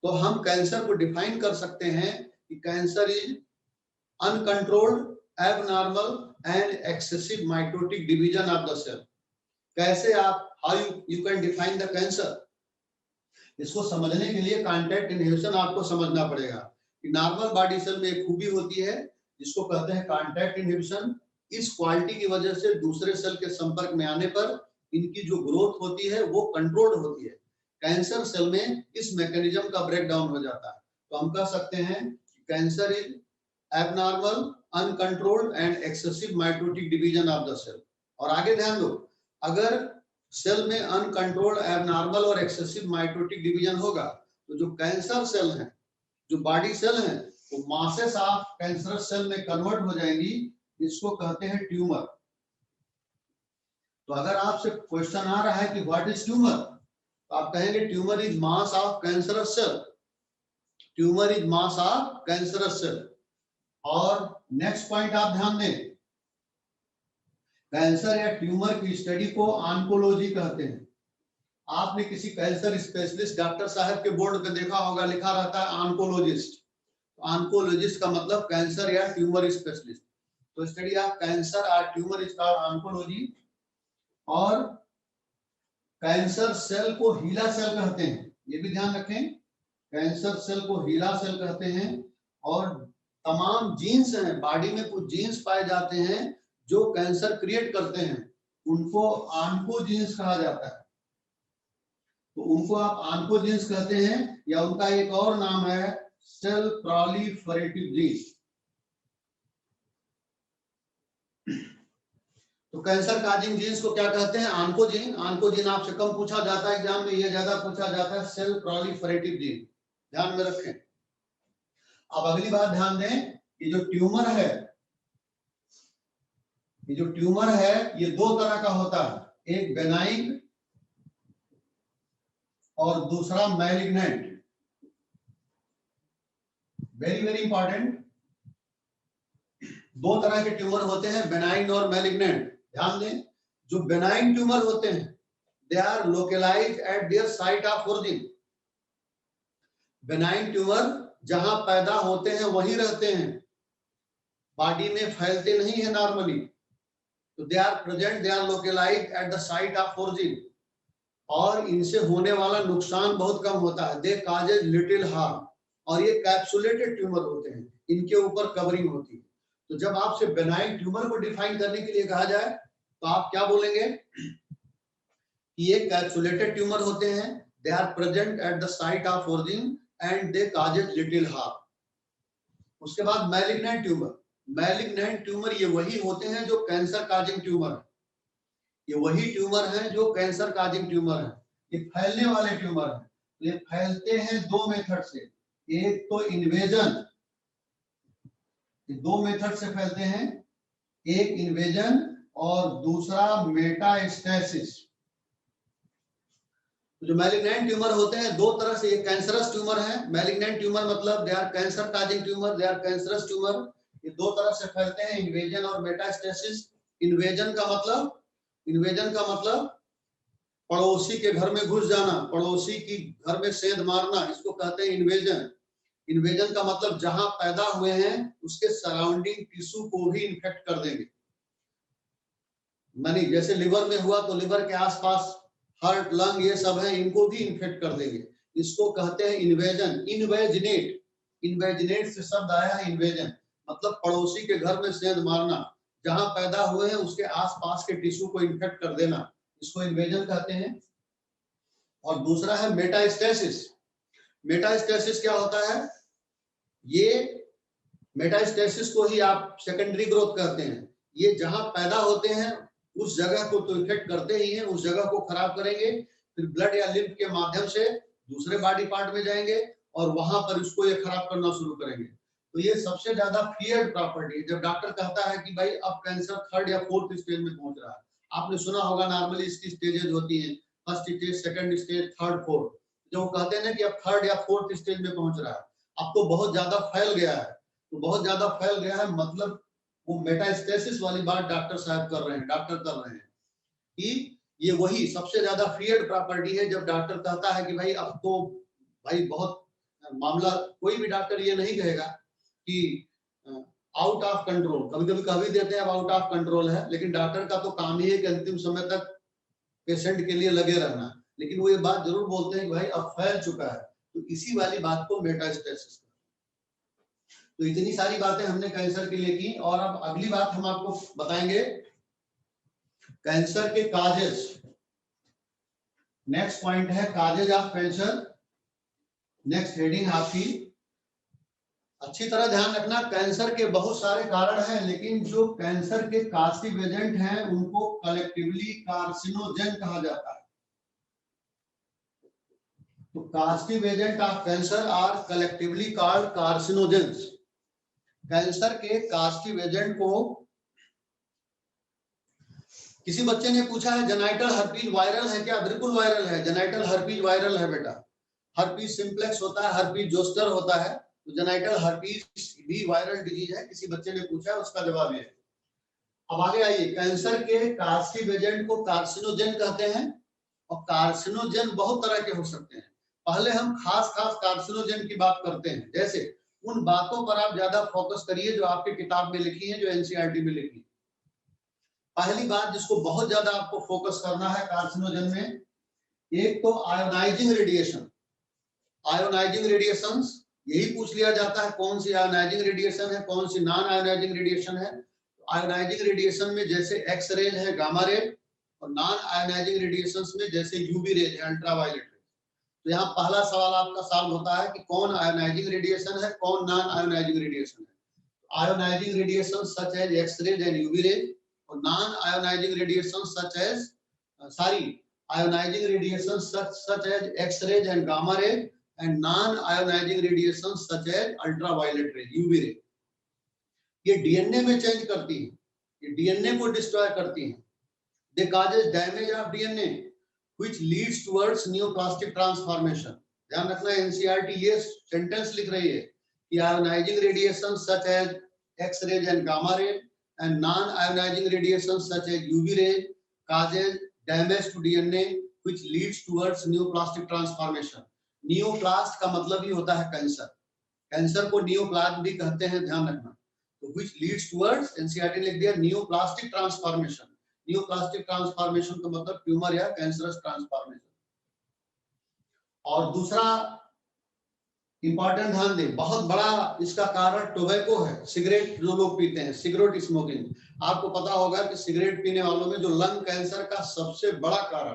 तो हम कैंसर को डिफाइन कर सकते हैं कि cancer is uncontrolled, abnormal and excessive mitotic division of the cell. कैसे आप, how you can define the cancer, इसको समझने के लिए कांटेक्ट इनहिबिशन आपको समझना पड़ेगा। कि नॉर्मल बॉडी सेल में एक खूबी होती है जिसको कहते हैं कांटेक्ट इनहिबिशन। इस क्वालिटी की वजह से दूसरे सेल के संपर्क में आने पर इनकी जो ग्रोथ होती है वो कंट्रोल्ड होती है। कैंसर सेल में इस मैकेनिज्म का ब्रेकडाउन हो जाता है। तो हम कह सकते हैं cancer is abnormal, uncontrolled and excessive mitotic division of the cell. और आगे ध्यान दो, अगर सेल में अनकंट्रोल्ड, एबनॉर्मल और एक्सेसिव माइटोटिक डिवीजन होगा तो जो कैंसर सेल है, जो बॉडी सेल है, वो मासेस ऑफ कैंसरस सेल में कन्वर्ट हो जाएंगी, इसको कहते हैं ट्यूमर। तो अगर आपसे क्वेश्चन आ रहा है कि व्हाट इज ट्यूमर, तो आप कहेंगे tumour is mass of cancerous cell, tumour is mass of cancerous cell. और नेक्स्ट पॉइंट आप ध्यान दें, कैंसर या ट्यूमर की स्टडी को ऑन्कोलॉजी कहते हैं। आपने किसी कैंसर स्पेशलिस्ट डॉक्टर साहब के बोर्ड पे देखा होगा, लिखा रहता है ऑन्कोलॉजिस्ट। ऑन्कोलॉजिस्ट का मतलब कैंसर या ट्यूमर स्पेशलिस्ट। तो स्टडी ऑफ कैंसर और ट्यूमर इज कॉल्ड ऑन्कोलॉजी। और कैंसर सेल को हीला सेल कहते हैं, ये भी ध्यान रखें, कैंसर सेल को हीला सेल कहते हैं। और तमाम जीन्स हैं, बॉडी में कुछ जीन्स पाए जाते हैं जो कैंसर क्रिएट करते हैं, उनको ऑन्कोजीन्स कहा जाता है। तो उनको आप ऑन्कोजीन्स कहते हैं, या उनका एक और नाम है सेल प्रोलिफरेटिव जीन। तो कैंसर काजिंग जीन्स को क्या कहते हैं, ऑन्कोजीन। ऑन्कोजीन आपसे कम पूछा जाता है एग्जाम में, ये ज्यादा पूछा जाता है सेल प्रोलिफरेटिव जीन, ध्यान में रखें। अब अगली बात ध्यान दें, ये जो ट्यूमर है, ये जो ट्यूमर है ये दो तरह का होता है, एक बेनाइन और दूसरा मैलिग्नेंट। वेरी वेरी इंपॉर्टेंट, दो तरह के ट्यूमर होते हैं, बेनाइन और मैलिग्नेंट। ध्यान दें, जो बेनाइन ट्यूमर होते हैं they are localised at their site of origin. Benign tumour जहां पैदा होते हैं वहीं रहते हैं, बॉडी में फैलते नहीं है नॉर्मली। तो they are present, they are localised at the site of origin, और इनसे होने वाला नुकसान बहुत कम होता है। They causes little harm. और ये कैप्सुलेटेड ट्यूमर होते हैं, इनके ऊपर कवरिंग होती है। तो जब आपसे बेनाइन ट्यूमर को डिफाइन करने के लिए कहा जाए तो आप क्या बोलेंगे कि ये कैप्सुलेटेड ट्यूमर होते हैं, they are present at the site of origin and they causes little harm. उसके बाद मैलिग्नेंट ट्यूमर। मैलिग्नेंट ट्यूमर ये वही होते हैं जो कैंसर काजिंग ट्यूमर है, ये वही ट्यूमर है जो कैंसर काजिंग ट्यूमर है, ये फैलने वाले ट्यूमर है। तो ये फैलते हैं दो मेथड से, एक तो इन्वेजन, दो मेथड से फैलते हैं, एक इन्वेजन और दूसरा मेटास्टेसिस। जो मैलिग्नेंट ट्यूमर होते हैं दो तरह से, ये कैंसरस ट्यूमर है, मैलिग्नेंट ट्यूमर मतलब they are cancer causing tumour, they are cancerous tumour. ये दो तरह से फैलते हैं, इन्वेजन और मेटास्टेसिस। इन्वेजन का मतलब पड़ोसी के घर में घुस जाना, पड़ोसी की घर में सेंध मारना, इसको कहते हैं इन्वेजन। इन्वेजन का मतलब जहां पैदा हुए हैं उसके सराउंडिंग टिश्यू को भी इन्फेक्ट कर देंगे। मानी जैसे लिवर में हुआ तो लिवर के आसपास हार्ट, लंग ये सब है, इनको भी इन्फेक्ट कर देंगे। इसको कहते हैं इन्वेजन। इन्वेजनेट, इन्वेजनेट से शब्द आया है इन्वेजन, मतलब पड़ोसी के घर में सेंध मारना, जहां पैदा हुए हैं उसके आसपास के टिश्यू को इन्फेक्ट कर देना, इसको इन्वेजन कहते हैं। और दूसरा है मेटास्टेसिस। मेटास्टेसिस क्या होता है, ये मेटास्टेसिस को ही आप सेकेंडरी ग्रोथ कहते हैं। ये जहां पैदा होते हैं उस जगह को तो इफेक्ट करते ही हैं, उस जगह को खराब करेंगे, फिर ब्लड या लिम्फ के माध्यम से दूसरे बॉडी पार्ट में जाएंगे और वहां पर इसको ये खराब करना शुरू करेंगे। तो ये सबसे ज्यादा फियर्ड प्रॉपर्टी है। जब डॉक्टर कहता है कि भाई अब कैंसर थर्ड या फोर्थ स्टेज में पहुंच रहा है, आपने सुना होगा नॉर्मली इसकी स्टेजेस होती हैं, first stage, second stage, third, fourth. जो कहते हैं ना कि अब थर्ड या फोर्थ स्टेज में पहुंच रहा है, अब तो बहुत ज्यादा फैल गया है। तो बहुत ज्यादा फैल गया है मतलब वो मेटास्टेसिस वाली बात डॉक्टर साहब कर रहे हैं, डॉक्टर कर रहे हैं कि ये वही सबसे ज्यादा फियर्ड प्रॉपर्टी है। जब डॉक्टर कहता है कि भाई अब तो भाई बहुत मामला, कोई भी डॉक्टर ये नहीं कहेगा कि आउट ऑफ कंट्रोल, कभी कभी कह भी देते हैं अब आउट ऑफ कंट्रोल है, लेकिन डॉक्टर का तो काम ही है कि अंतिम समय तक पेशेंट के लिए लगे रहना। लेकिन वो ये बात जरूर बोलते हैं कि भाई अब फैल चुका है, तो इसी वाली बात को मेटास्टेसिस। तो इतनी सारी बातें हमने कैंसर के लिए की, और अब अगली बात हम आपको बताएंगे कैंसर के काजेस। नेक्स्ट पॉइंट है causes of cancer. Next heading आपकी अच्छी तरह ध्यान रखना, कैंसर के बहुत सारे कारण हैं, लेकिन जो कैंसर के कास्टिव एजेंट हैं उनको कलेक्टिवली कार्सिनोजेन कहा जाता है। तो causative agent of cancer are collectively called carcinogens. Cancer के कास्टिव एजेंट को, किसी बच्चे ने पूछा है जेनाइटल हर्पीज वायरल है क्या? बिल्कुल वायरल है, जेनाइटल हर्पीज वायरल है बेटा। हर्पीज सिंप्लेक्स होता है, हर्पीज जोस्टर होता है, तो जेनाइटल हर्पीज भी वायरल डिजीज है। किसी बच्चे ने पूछा है, उसका जवाब ये है। अब आगे आइए, कैंसर के कास्टिव एजेंट को कार्सिनोजेन कहते हैं, और कार्सिनोजेन बहुत तरह के हो सकते हैं। पहले हम खास कार्सिनोजेन की बात करते हैं। जैसे उन बातों पर आप ज्यादा फोकस करिए जो आपके किताब में लिखी है, जो एनसीईआरटी में लिखी है। पहली बात जिसको बहुत ज्यादा आपको फोकस करना है कार्सिनोजेन में, एक तो आयोनाइजिंग रेडिएशन। आयोनाइजिंग रेडिएशंस, यही पूछ लिया जाता है कौन सी आयोनाइजिंग रेडिएशन है, कौन सी नॉन आयोनाइजिंग रेडिएशन है। आयोनाइजिंग रेडिएशन में जैसे एक्स रेज है, गामा रेज, और नॉन आयोनाइजिंग रेडिएशंस में जैसे यूवी रेज है, अल्ट्रावायलेट रेज। तो यहाँ पहला सवाल आपका सॉल्व होता है कि कौन आयोनाइजिंग रेडिएशन है, कौन नॉन आयोनाइजिंग रेडिएशन है। Ionising radiation such as X rays and UV rays, और non ionising radiation such as ionizing radiation such as X-rays and gamma rays, and non-ionizing radiation such as ultraviolet rays, UV ray। ये DNA में change करती है, ये DNA को destroy करती है। They causes damage of DNA which leads towards neoplastic transformation। ध्यान रखना, एनसीईआरटी ये सेंटेंस लिख रही है कि ionizing radiation such as X-rays and gamma rays and non-ionizing radiation such as UV rays causes damage to DNA which leads towards neoplastic transformation। नियोप्लास्ट का मतलब ही होता है कैंसर, कैंसर को नियोप्लास्ट भी कहते हैं, ध्यान रखना। तो which leads towards, एनसीईआरटी लिख दिया नियोप्लास्टिक ट्रांसफॉर्मेशन। नियोप्लास्टिक ट्रांसफॉर्मेशन का मतलब ट्यूमर या कैंसरस ट्रांसफॉर्मेशन। और दूसरा इंपॉर्टेंट ध्यान दें, बहुत बड़ा इसका कारण टोबैको है, सिगरेट जो लोग पीते हैं, सिगरेट स्मोकिंग। आपको पता होगा कि सिगरेट पीने वालों में जो लंग कैंसर का सबसे बड़ा कारण,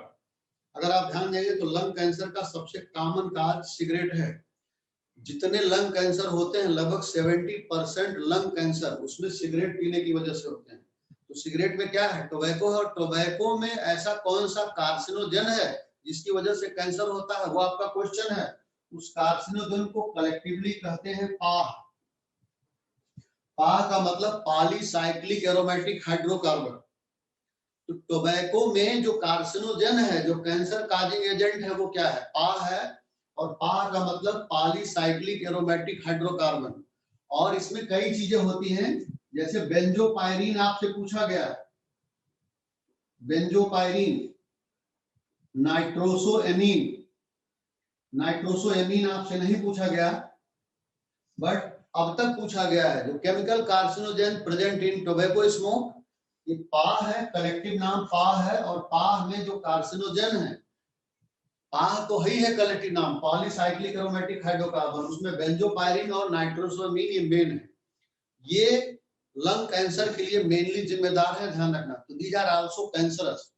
अगर आप ध्यान देंगे तो लंग कैंसर का सबसे कॉमन कारण सिगरेट है। जितने लंग कैंसर होते हैं लगभग 70% लंग कैंसर उसमें सिगरेट पीने की वजह से होते हैं। तो सिगरेट में क्या है? टोबैको है, और टोबैको में ऐसा कौन सा कार्सिनोजन है जिसकी वजह से कैंसर होता है, वो आपका क्वेश्चन है। उस कार्सिनोजन को कलेक्टिवली कहते हैं पाह। पाह का मतलब पॉलीसाइक्लिक एरोमेटिक हाइड्रोकार्बन। तो टोबैको में जो कार्सिनोजन है, जो कैंसर काजिंग एजेंट है, वो क्या है? पाह है, और पाह का मतलब पॉलीसाइक्लिक एरोमेटिक हाइड्रोकार्बन। और इसमें कई चीजें होती हैं, जैसे बेंजोपायरीन आपसे पूछा गया, बेंजोपायरीन, नाइट्रोसोएमीन। नाइट्रोसोएमीन आपसे नहीं पूछा गया, बट अब तक पूछा गया है जो chemical carcinogen present in tobacco smoke, ये पाह है, कलेक्टिव नाम पाह है। और पाह में जो कार्सिनोजन है, पाह तो ही है कलेक्टिव नाम, पॉलीसाइक्लिक एरोमेटिक हाइड्रोकार्बन, उसमें बेंजोपायरीन और नाइट्रोसोएमीन ये मेन है। ये लंग कैंसर के लिए मेनली जिम्मेदार है, ध्यान रखना। तो दीज आर आल्सो कैंसरस।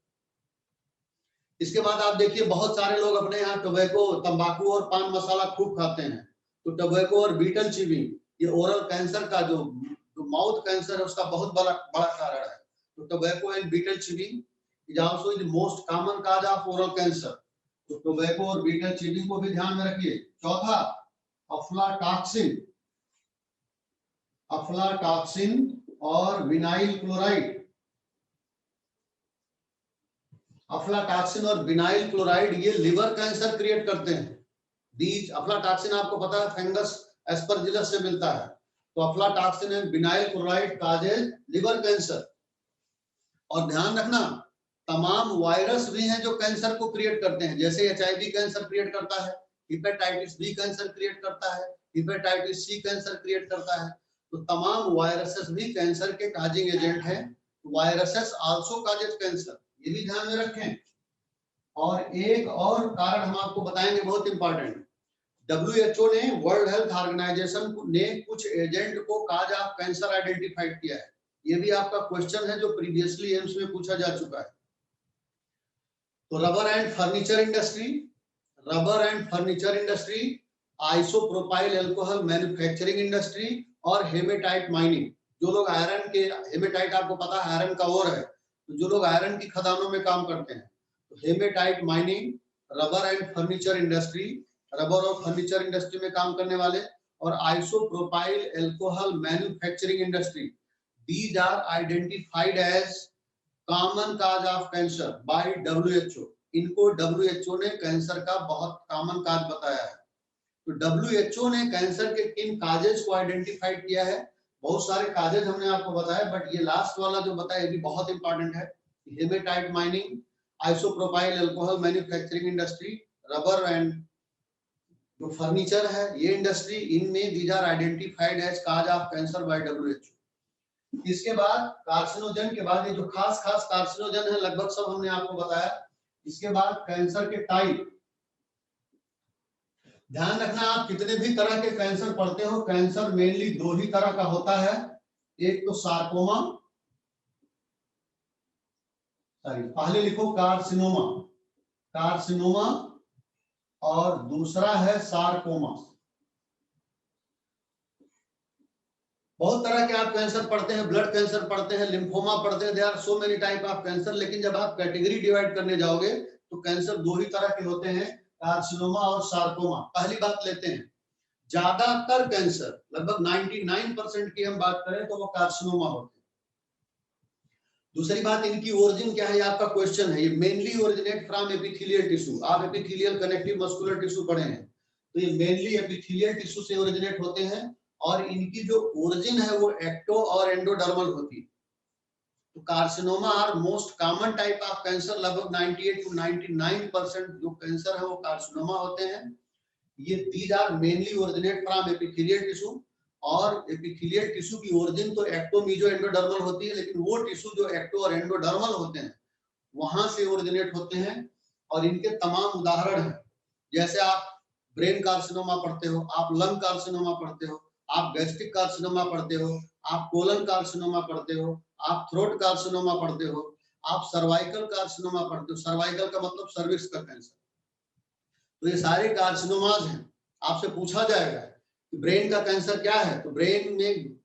इसके बाद आप देखिए बहुत सारे लोग अपने यहाँ टोबैको, तंबाकू और पान मसाला खूब खाते हैं। तो टोबैको और बीटल च्यूइंग, ये ओरल कैंसर का जो माउथ कैंसर है उसका बहुत बड़ा कारण है। तो tobacco and betel chewing is also the most common cause of oral cancer. तो टोबैको और बीटल च्यूइंग को भी ध्यान में रखिए। चौथा, अफ्लाटॉक्सिन, अफ्लाटॉक्सिन और विनाइल क्लोराइड। अफ्लाटॉक्सिन और विनाइल क्लोराइड ये लिवर कैंसर क्रिएट करते हैं। बीज अफ्लाटॉक्सिन आपको पता है फंगस एस्परजिलस से मिलता है, तो aflatoxin and vinyl chloride causes liver cancer. और ध्यान रखना तमाम वायरस भी हैं जो कैंसर को क्रिएट करते हैं, जैसे एचआईवी कैंसर क्रिएट करता है, हेपेटाइटिस बी कैंसर क्रिएट करता है, हेपेटाइटिस सी कैंसर क्रिएट करता है। तो तमाम वायरसेस भी कैंसर के काजिंग एजेंट हैं। वायरसेस आल्सो काजेज कैंसर, ये भी ध्यान में रखें। और एक और कारण हम आपको बताएंगे बहुत इंपॉर्टेंट। WHO ने, वर्ल्ड हेल्थ ऑर्गेनाइजेशन ने कुछ एजेंट को काज ऑफ कैंसर आइडेंटिफाइड किया है। ये भी आपका क्वेश्चन है जो प्रीवियसली एम्स में पूछा जा चुका है। तो rubber and furniture industry, rubber and furniture industry, isopropyl alcohol manufacturing industry और हेमेटाइट माइनिंग। जो लोग आयरन के, हेमेटाइट आपको पता है आयरन का ओर है, तो जो लोग आयरन की खदानों में काम करते हैं, तो haematite mining, rubber and furniture industry, rubber और फर्नीचर इंडस्ट्री में काम करने वाले, और isopropyl alcohol manufacturing industry, these are identified as common cause of cancer by WHO। इनको WHO ने कैंसर का बहुत कॉमन काज बताया है। तो WHO ने कैंसर के किन काजेस को आइडेंटिफाइड किया है, बहुत सारे काजेस हमने आपको बताया, बट ये लास्ट वाला जो बताया ये भी बहुत इंपॉर्टेंट है। Haematite mining, isopropyl alcohol manufacturing industry, rubber and जो फर्नीचर है ये इंडस्ट्री, इनमें these are identified as cause of cancer by WHO। इसके बाद कार्सिनोजन के बाद ये जो खास खास कार्सिनोजन है लगभग सब हमने आपको बताया। इसके बाद कैंसर के टाइप, ध्यान रखना आप कितने भी तरह के कैंसर पढ़ते हो, कैंसर मेनली दो ही तरह का होता है, एक तो सार्कोमा, सॉरी पहले लिखो कार्सिनोमा, कार्सिनोमा, और दूसरा है सार्कोमा। बहुत तरह के आप कैंसर पढ़ते हैं, ब्लड कैंसर पढ़ते हैं, लिम्फोमा पढ़ते हैं, there are so many type of cancer. लेकिन जब आप कैटेगरी डिवाइड करने जाओगे तो कैंसर दो ही तरह के होते हैं, कार्सिनोमा और सार्कोमा। पहली बात लेते हैं, ज्यादातर कैंसर लगभग 99% की हम बात करें तो वो कार्सिनोमा होते हैं। दूसरी बात, इनकी ओरिजिन क्या है, आपका क्वेश्चन है। ये mainly originate from epithelial tissue. आप एपिथेलियल कनेक्टिव मस्कुलर टिश्यू पढ़े हैं, तो ये मेनली एपिथेलियल टिश्यू से ओरिजिनेट होते हैं, और इनकी जो ओरिजिन है वो एक्टो और एंडोडर्मल होती है। तो carcinoma are most common type of cancer, लगभग 98 to 99% जो कैंसर है वो कार्सिनोमा होते हैं। ये these are mainly originate from epithelial tissue, और एपिथेलियल टिश्यू की ओरिजिन तो एक्टो मीजो एंडोडर्मल होती है, लेकिन वो टिश्यू जो एक्टो और एंडोडर्मल होते हैं वहां से ओरिजिनेट होते हैं। और इनके तमाम उदाहरण हैं, जैसे आप ब्रेन कार्सिनोमा पढ़ते हो, आप लंग कार्सिनोमा पढ़ते हो, आप गैस्ट्रिक कार्सिनोमा पढ़ते हो, आप कोलन कार्सिनोमा पढ़ते हो, आप थ्रोट कार्सिनोमा पढ़ते हो, आप सर्वाइकल कार्सिनोमा पढ़ते हो। सर्वाइकल का मतलब सर्विक्स का कैंसर। तो ये सारे कार्सिनोमाज हैं। आपसे पूछा जाएगा कि ब्रेन का कैंसर क्या है, तो ब्रेन में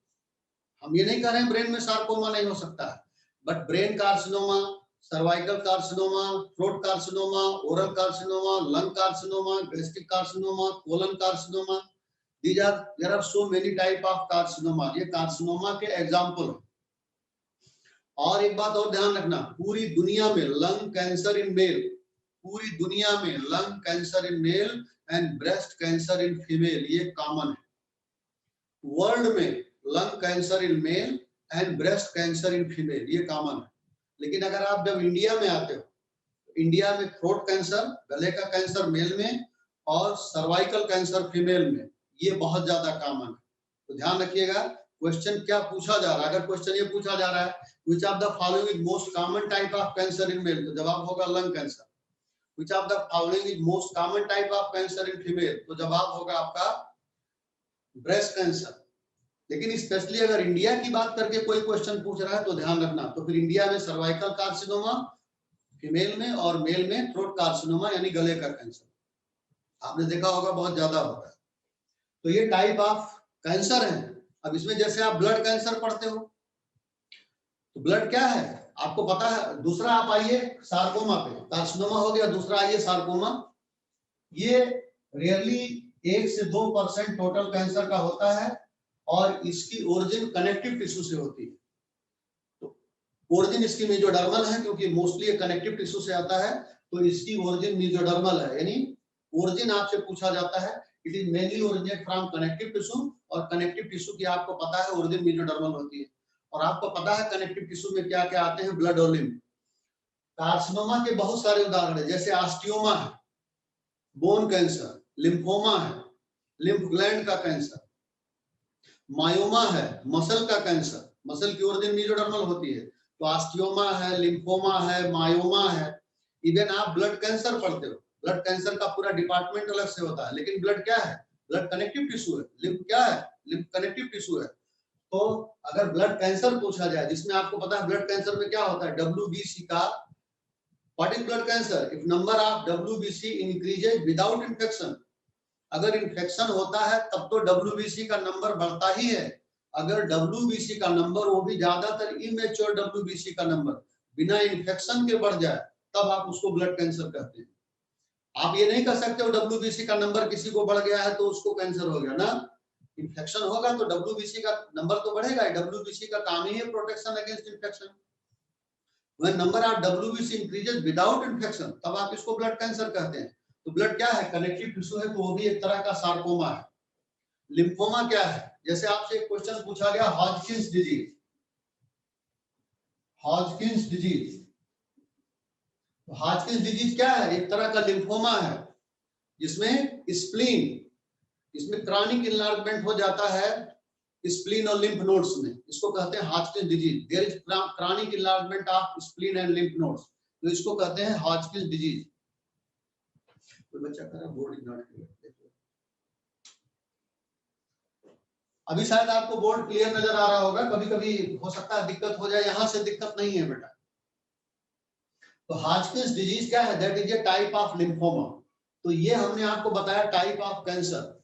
हम ये नहीं कह रहे हैं ब्रेन में सार्कोमा नहीं हो सकता है, but brain carcinoma, cervical carcinoma, throat carcinoma, oral carcinoma, lung carcinoma, gastric carcinoma, colon carcinoma, there are so many type of carcinoma। ये कार्सिनोमा के एग्जाम्पल हैं। और एक बात और ध्यान रखना, पूरी दुनिया में लंग कैंसर इन मेल, पूरी दुनिया में lung cancer in male and breast cancer in female ये कॉमन है। वर्ल्ड में lung cancer in male and breast cancer in female ये कॉमन है। लेकिन अगर आप जब इंडिया में आते हो, इंडिया में थ्रोट कैंसर, गले का कैंसर मेल में, और सर्वाइकल कैंसर फीमेल में, ये बहुत ज्यादा कॉमन है। तो ध्यान रखिएगा क्वेश्चन क्या पूछा जा रहा है। अगर क्वेश्चन ये पूछा जा रहा है which of the following is most common type of cancer in male, तो जवाब होगा lung cancer. Which of the following is most common type of cancer in female, तो जवाब होगा आपका ब्रेस्ट कैंसर। लेकिन स्पेशली अगर इंडिया की बात करके कोई क्वेश्चन पूछ रहा है तो ध्यान रखना, तो फिर इंडिया में सर्वाइकल कार्सिनोमा फीमेल में और मेल में थ्रोट कार्सिनोमा यानी गले का कैंसर आपने देखा होगा बहुत ज्यादा होता है। तो ये टाइप ऑफ कैंसर है। अब इसमें जैसे आप ब्लड कैंसर पढ़ते हो तो ब्लड क्या है आपको पता है। दूसरा आप आइए सार्कोमा पे, कार्सिनोमा हो गया, दूसरा आइए सार्कोमा। ये रियरली 1 से 2% टोटल कैंसर का होता है और इसकी ओरिजिन कनेक्टिव टिश्यू से होती है। तो ओरिजिन इसकी मेजोडर्मल है क्योंकि मोस्टली ये कनेक्टिव टिश्यू से आता है, तो इसकी ओरिजिन मेजोडर्मल है। यानी ओरिजिन आपसे पूछा जाता है, it is mainly originate from connective tissue, और कनेक्टिव टिश्यू की आपको पता है ओरिजिन मेजोडर्मल होती है। और आपको पता है कनेक्टिव टिश्यू में क्या क्या आते हैं, ब्लड और लिम्फ। कार्सिनोमा के बहुत सारे उदाहरण है, जैसे ऑस्टियोमा है, बोन कैंसर, लिम्फोमा है, लिम्फ ग्लैंड का कैंसर, मायोमा है, मसल का कैंसर, मसल की ओरिजिन मेजोडर्मल होती है। तो ऑस्टियोमा है, लिम्फोमा है, मायोमा है। इवन आप ब्लड कैंसर पढ़ते हो, ब्लड कैंसर का पूरा डिपार्टमेंट अलग से होता है, लेकिन ब्लड क्या है, ब्लड कनेक्टिव टिश्यू है। लिम्फ क्या है, लिम्फ कनेक्टिव टिश्यू है। तो अगर ब्लड कैंसर पूछा जाए, जिसमें आपको पता है ब्लड कैंसर में क्या होता है, WBC का, what is blood cancer, if number of WBC increases without infection. अगर इन्फेक्शन होता है तब तो WBC का नंबर बढ़ता ही है। अगर WBC का नंबर, वो भी ज्यादातर इमेच्योर WBC का नंबर बिना इन्फेक्शन के बढ़ जाए, तब आप उसको ब्लड कैंसर कहते हैं। आप ये नहीं कह सकते हो WBC का नंबर किसी को बढ़ गया है तो उसको कैंसर हो गया ना। इन्फेक्शन होगा तो WBC का नंबर तो बढ़ेगा। WBC का काम ही है protection against infection. When number of WBC increases without infection, तब आप इसको ब्लड कैंसर कहते हैं। तो ब्लड क्या है, कनेक्टिव टिश्यू है, तो वो भी एक तरह का सार्कोमा है। लिम्फोमा क्या है, जैसे आपसे एक क्वेश्चन पूछा गया, हॉजकिंस डिजीज, हॉजकिंस डिजीज। हॉजकिंस डिजीज क्या है, एक तरह का लिम्फोमा है जिसमें स्प्लीन, इसमें क्रॉनिक इनलार्जमेंट हो जाता है स्प्लीन और लिम्फ नोड्स में, इसको कहते हैं Hodgkin's disease. There is chronic enlargement of spleen and lymph nodes, तो इसको कहते हैं हॉजकिंस डिजीज। कोई बच्चा कह रहा बोर्ड इज नॉट क्लियर। अभी शायद आपको बोर्ड क्लियर नजर आ रहा होगा, कभी कभी हो सकता है दिक्कत हो जाए, यहां से दिक्कत नहीं है बेटा। तो हॉजकिंस डिजीज क्या है, that is a type of lymphoma. तो ये हमने आपको बताया टाइप ऑफ कैंसर।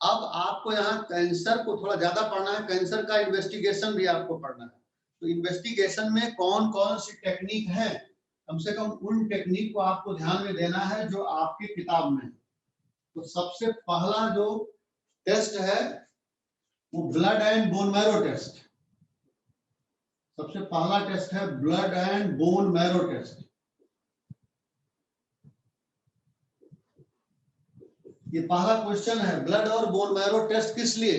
अब आपको यहाँ कैंसर को थोड़ा ज्यादा पढ़ना है, कैंसर का इन्वेस्टिगेशन भी आपको पढ़ना है। तो इन्वेस्टिगेशन में कौन कौन सी टेक्निक है, कम से कम उन टेक्निक को आपको ध्यान में देना है जो आपकी किताब में है। तो सबसे पहला जो टेस्ट है वो blood and bone marrow test. सबसे पहला टेस्ट है blood and bone marrow test. ये पहला क्वेश्चन है, ब्लड और बोन मैरो टेस्ट किस लिए,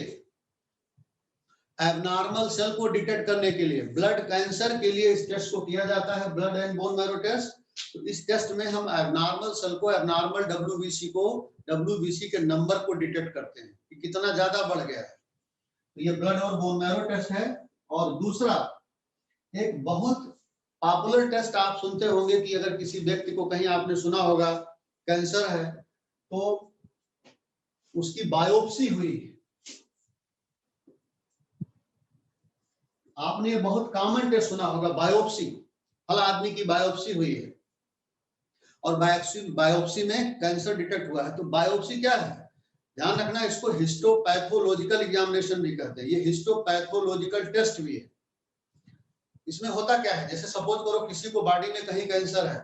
एबनॉर्मल सेल को डिटेक्ट करने के लिए। ब्लड कैंसर के लिए इस टेस्ट को किया जाता है, blood and bone marrow test. तो इस टेस्ट में हम एबनॉर्मल सेल को, एबनॉर्मल WBC को, WBC के नंबर को डिटेक्ट करते हैं कि कितना ज्यादा बढ़ गया है। तो ये ब्लड और बोन मैरो टेस्ट है। और दूसरा एक बहुत पॉपुलर टेस्ट आप सुनते होंगे कि अगर किसी व्यक्ति को कहीं आपने सुना होगा कैंसर है तो उसकी बायोप्सी हुई। आपने ये बहुत कॉमन टेस्ट सुना होगा, बायोप्सी, फला आदमी की बायोप्सी हुई है और बायोप्सी में कैंसर डिटेक्ट हुआ है। तो बायोप्सी क्या है, ध्यान रखना, इसको हिस्टोपैथोलॉजिकल एग्जामिनेशन भी कहते हैं, ये हिस्टोपैथोलॉजिकल टेस्ट भी है। इसमें होता क्या है, जैसे सपोज करो किसी को बॉडी में कहीं कैंसर है,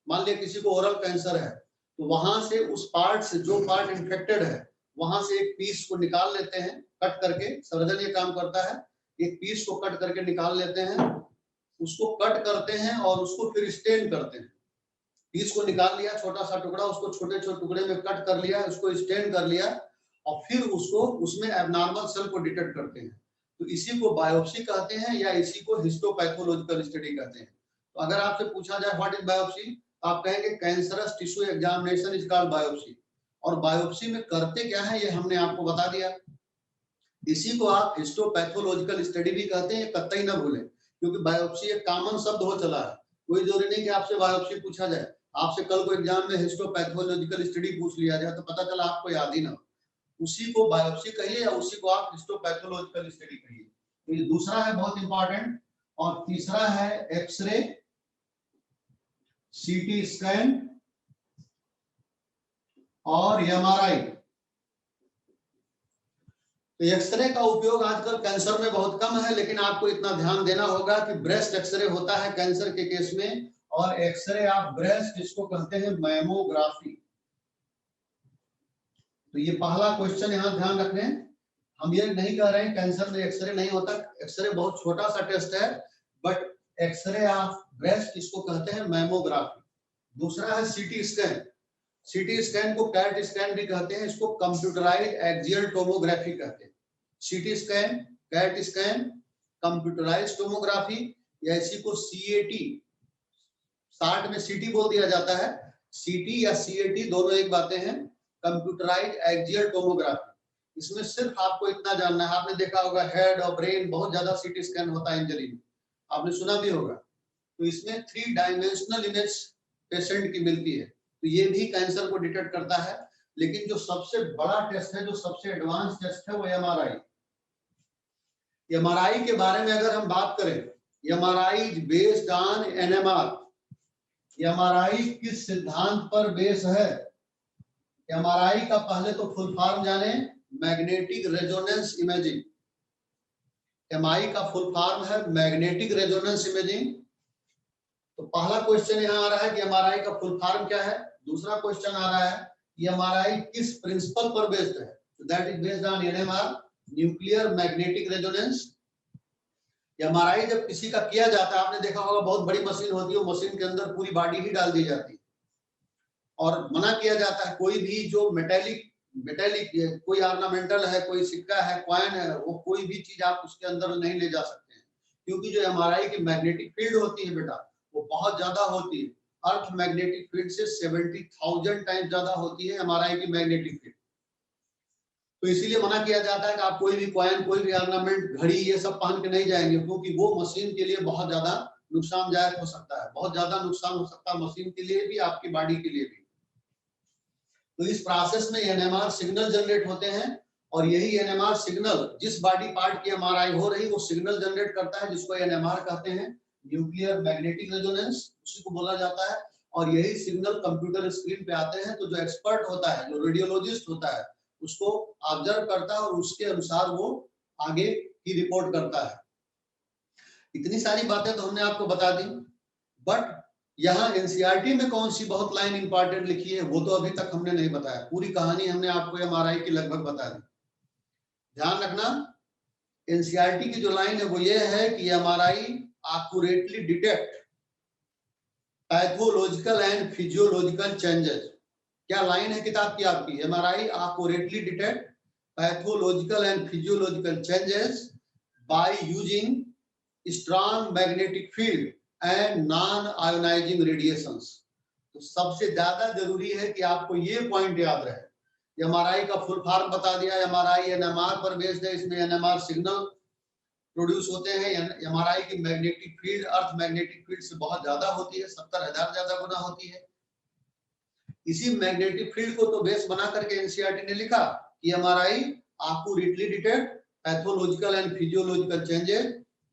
मान लिया किसी को ओरल कैंसर है, तो वहां से उस पार्ट से, जो पार्ट इन्फेक्टेड है, वहां से एक पीस को निकाल लेते हैं कट करके, सर्जन ये काम करता है, एक पीस को कट करके निकाल लेते हैं, उसको कट करते हैं और उसको फिर स्टेन करते हैं। पीस को निकाल लिया, छोटा सा टुकड़ा, उसको छोटे छोटे टुकड़े में कट कर लिया, उसको स्टेन कर लिया और फिर उसको उसमें एबनॉर्मल सेल को डिटेक्ट करते हैं। तो इसी को बायोप्सी कहते हैं या इसी को हिस्टोपैथोलॉजिकल स्टडी कहते हैं। तो अगर आपसे पूछा जाए व्हाट इज बायोप्सी, तो आप कहेंगे cancerous tissue examination is called biopsy. और बायोप्सी में करते क्या है ये हमने आपको बता दिया। इसी को आप हिस्टोपैथोलॉजिकल स्टडी भी कहते हैं, कतई ना भूलें, क्योंकि बायोप्सी एक कॉमन शब्द हो चला है। कोई जरूरी नहीं कि आपसे बायोप्सी पूछा जाए, आपसे कल को एग्जाम में हिस्टोपैथोलॉजिकल स्टडी पूछ लिया जाए तो पता चला आपको याद ही ना। उसी को बायोप्सी कहिए या उसी को आप हिस्टोपैथोलॉजिकल स्टडी कहिए। तो ये दूसरा है बहुत इंपॉर्टेंट। और तीसरा है एक्सरे, CT स्कैन और MRI। तो एक्सरे का उपयोग आजकल कैंसर में बहुत कम है, लेकिन आपको इतना ध्यान देना होगा कि ब्रेस्ट एक्सरे होता है कैंसर के केस में, और एक्सरे ऑफ ब्रेस्ट इसको कहते हैं मैमोग्राफी। तो ये पहला क्वेश्चन यहाँ ध्यान रखने, हम ये नहीं कह रहे हैं कैंसर में एक्सरे नहीं होता, एक्सरे बहुत छोटा सा टेस्ट है, बट एक्सरे ऑफ ब्रेस्ट इसको कहते हैं मैमोग्राफी। दूसरा है सीटी स्कैन, सीटी स्कैन को कैट स्कैन भी कहते हैं, इसको कंप्यूटराइज्ड एक्सियल टोमोग्राफी कहते हैं। CT scan, CAT scan, computerised tomography, या इसी को सीएटी, शॉर्ट में सीटी बोल दिया जाता है, सीटी या सीएटी दोनों एक बातें हैं, कंप्यूटराइज्ड एक्सियल टोमोग्राफी। इसमें सिर्फ आपको इतना जानना है, आपने देखा होगा हेड और ब्रेन बहुत ज्यादा सीटी स्कैन होता है इंजरी में, आपने सुना भी होगा। तो इसमें 3 डायमेंशनल इमेज पेशेंट की मिलती है, तो ये भी कैंसर को डिटेक्ट करता है। लेकिन जो सबसे बड़ा टेस्ट है, जो सबसे एडवांस टेस्ट है, वो एमआरआई। एमआरआई के बारे में अगर हम बात करें, MRI based on NMR. MRI किस सिद्धांत पर बेस है? एमआरआई का पहले तो फुल फॉर्म जाने, मैग्नेटिक रेजोनेंस इमेजिंग। एमआरआई का फुल फॉर्म है मैग्नेटिक रेजोनेंस इमेजिंग। तो पहला क्वेश्चन यहाँ आ रहा है कि एमआरआई का फुल फॉर्म क्या है। दूसरा क्वेश्चन आ रहा है कि एमआरआई किस प्रिंसिपल पर बेस्ड है? तो that is based on NMR, nuclear magnetic resonance. MRI जब किसी का किया जाता है, आपने देखा होगा बहुत बड़ी मशीन होती है, मशीन के अंदर पूरी बॉडी ही डाल दी जाती है, और मना किया जाता है कोई भी जो मेटेलिक कोई ऑर्नामेंटल है, कोई सिक्का है, कॉइन है, वो कोई भी चीज आप उसके अंदर नहीं ले जा सकते हैं, क्योंकि जो एमआरआई की मैग्नेटिक फील्ड होती है बेटा, वो बहुत ज्यादा होती है। अर्थ मैग्नेटिक फील्ड से 70,000 टाइम ज्यादा होती है एमआरआई की मैग्नेटिक फील्ड। तो इसीलिए मना किया जाता है कि आप कोई भी कॉइन, कोई भी ऑर्नामेंट, घड़ी, ये सब पहन के नहीं जाएंगे, क्योंकि वो मशीन के लिए बहुत ज्यादा नुकसानदायक हो सकता है, बहुत ज्यादा नुकसान हो सकता है मशीन के लिए भी, आपकी बॉडी के लिए भी। तो इस प्रोसेस में एनएमआर सिग्नल जनरेट होते हैं, और यही एनएमआर सिग्नल जिस बॉडी पार्ट की एमआरआई हो रही, वो सिग्नल जनरेट करता है, जिसको एनएमआर कहते हैं, न्यूक्लियर मैग्नेटिक रेजोनेंस उसी को बोला जाता है। और यही सिग्नल कंप्यूटर स्क्रीन पे आते हैं, तो जो एक्सपर्ट होता है, जो रेडियोलॉजिस्ट होता है, उसको ऑब्जर्व करता है और उसके अनुसार वो आगे की रिपोर्ट करता है। इतनी सारी बातें तो हमने आपको बता दी, बट यहाँ एनसीईआरटी में कौन सी बहुत लाइन इंपॉर्टेंट लिखी है, वो तो अभी तक हमने नहीं बताया। पूरी कहानी हमने आपको एमआरआई की लगभग बता दी। ध्यान रखना, एनसीईआरटी की जो लाइन है वो ये है कि MRI accurately detect pathological and physiological changes. क्या लाइन है किताब की आपकी? MRI accurately detect pathological and physiological changes by using strong magnetic field and non ionising radiations. तो सबसे ज्यादा जरूरी है कि आपको ये पॉइंट याद रहे। एमआरआई का फुल फॉर्म बता दिया, एमआरआई एनएमआर पर बेस्ड है, इसमें एनएमआर सिग्नल प्रोड्यूस होते हैं। एमआरआई की magnetic field earth magnetic field से बहुत ज्यादा होती है, 70,000 ज्यादा गुना होती है। इसी मैग्नेटिक फील्ड को तो बेस बना करके एनसीईआरटी ने लिखा कि MRI accurately detect pathological and physiological changes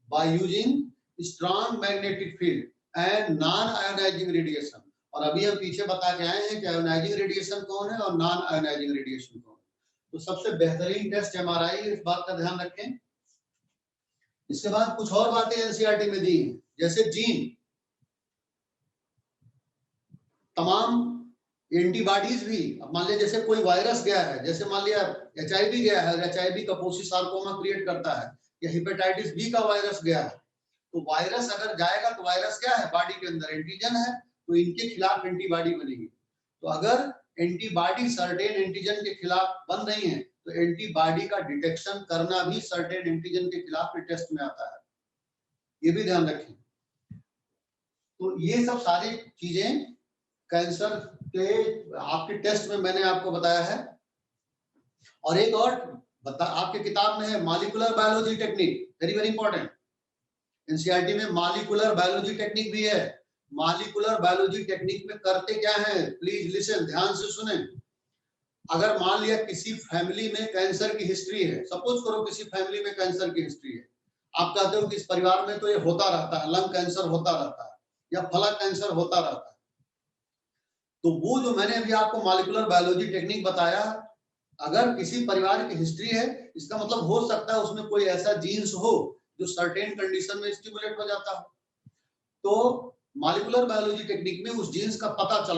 by using strong magnetic field and non ionising radiation. और अभी हम पीछे बता के आए हैं कि आयोनाइजिंग रेडिएशन कौन है और नॉन आयोनाइजिंग रेडिएशन कौन है। तो सबसे बेहतरीन टेस्ट एमआरआई, इस बात का ध्यान रखें। इसके बाद कुछ और बातें एनसीईआरटी में दी, जैसे जीन, तमाम एंटीबॉडीज भी। अब मान लिया जैसे कोई वायरस गया है, जैसे मान लिया एचआईवी गया है, एचआईवी कापोसी सार्कोमा क्रिएट करता है, या हेपेटाइटिस बी का वायरस गया है, तो वायरस अगर जाएगा तो वायरस क्या है, बॉडी के अंदर एंटीजन है, तो इनके खिलाफ एंटीबॉडी बनेगी। तो अगर एंटीबॉडी सर्टेन एंटीजन के खिलाफ बन रही है, तो एंटीबॉडी का डिटेक्शन करना भी सर्टेन एंटीजन के खिलाफ टेस्ट में आता है, ये भी ध्यान रखें। तो ये सब सारी चीजें कैंसर के आपके टेस्ट में मैंने आपको बताया है। और एक और आपके किताब में है molecular biology technique, very very important. NCERT में मॉलिक्यूलर बायोलॉजी टेक्निक भी है। मॉलिक्यूलर बायोलॉजी टेक्निक में करते क्या है, प्लीज लिसन, ध्यान से सुने। अगर मान लिया किसी फैमिली में कैंसर की हिस्ट्री है, सपोज करो किसी फैमिली में कैंसर की हिस्ट्री है, आप कहते हो कि इस परिवार में तो ये होता रहता है, लंग कैंसर होता रहता है या फला कैंसर होता रहता है, तो वो जो मैंने अभी आपको मॉलिक्यूलर बायोलॉजी टेक्निक बताया, अगर किसी परिवार की हिस्ट्री है, इसका मतलब हो सकता है उसमें कोई ऐसा जीन्स हो जो सर्टेन कंडीशन में स्टिमुलेट हो जाता हो। तो मॉलिक्यूलर बायोलॉजी टेक्निक में उस जीन्स का पता चल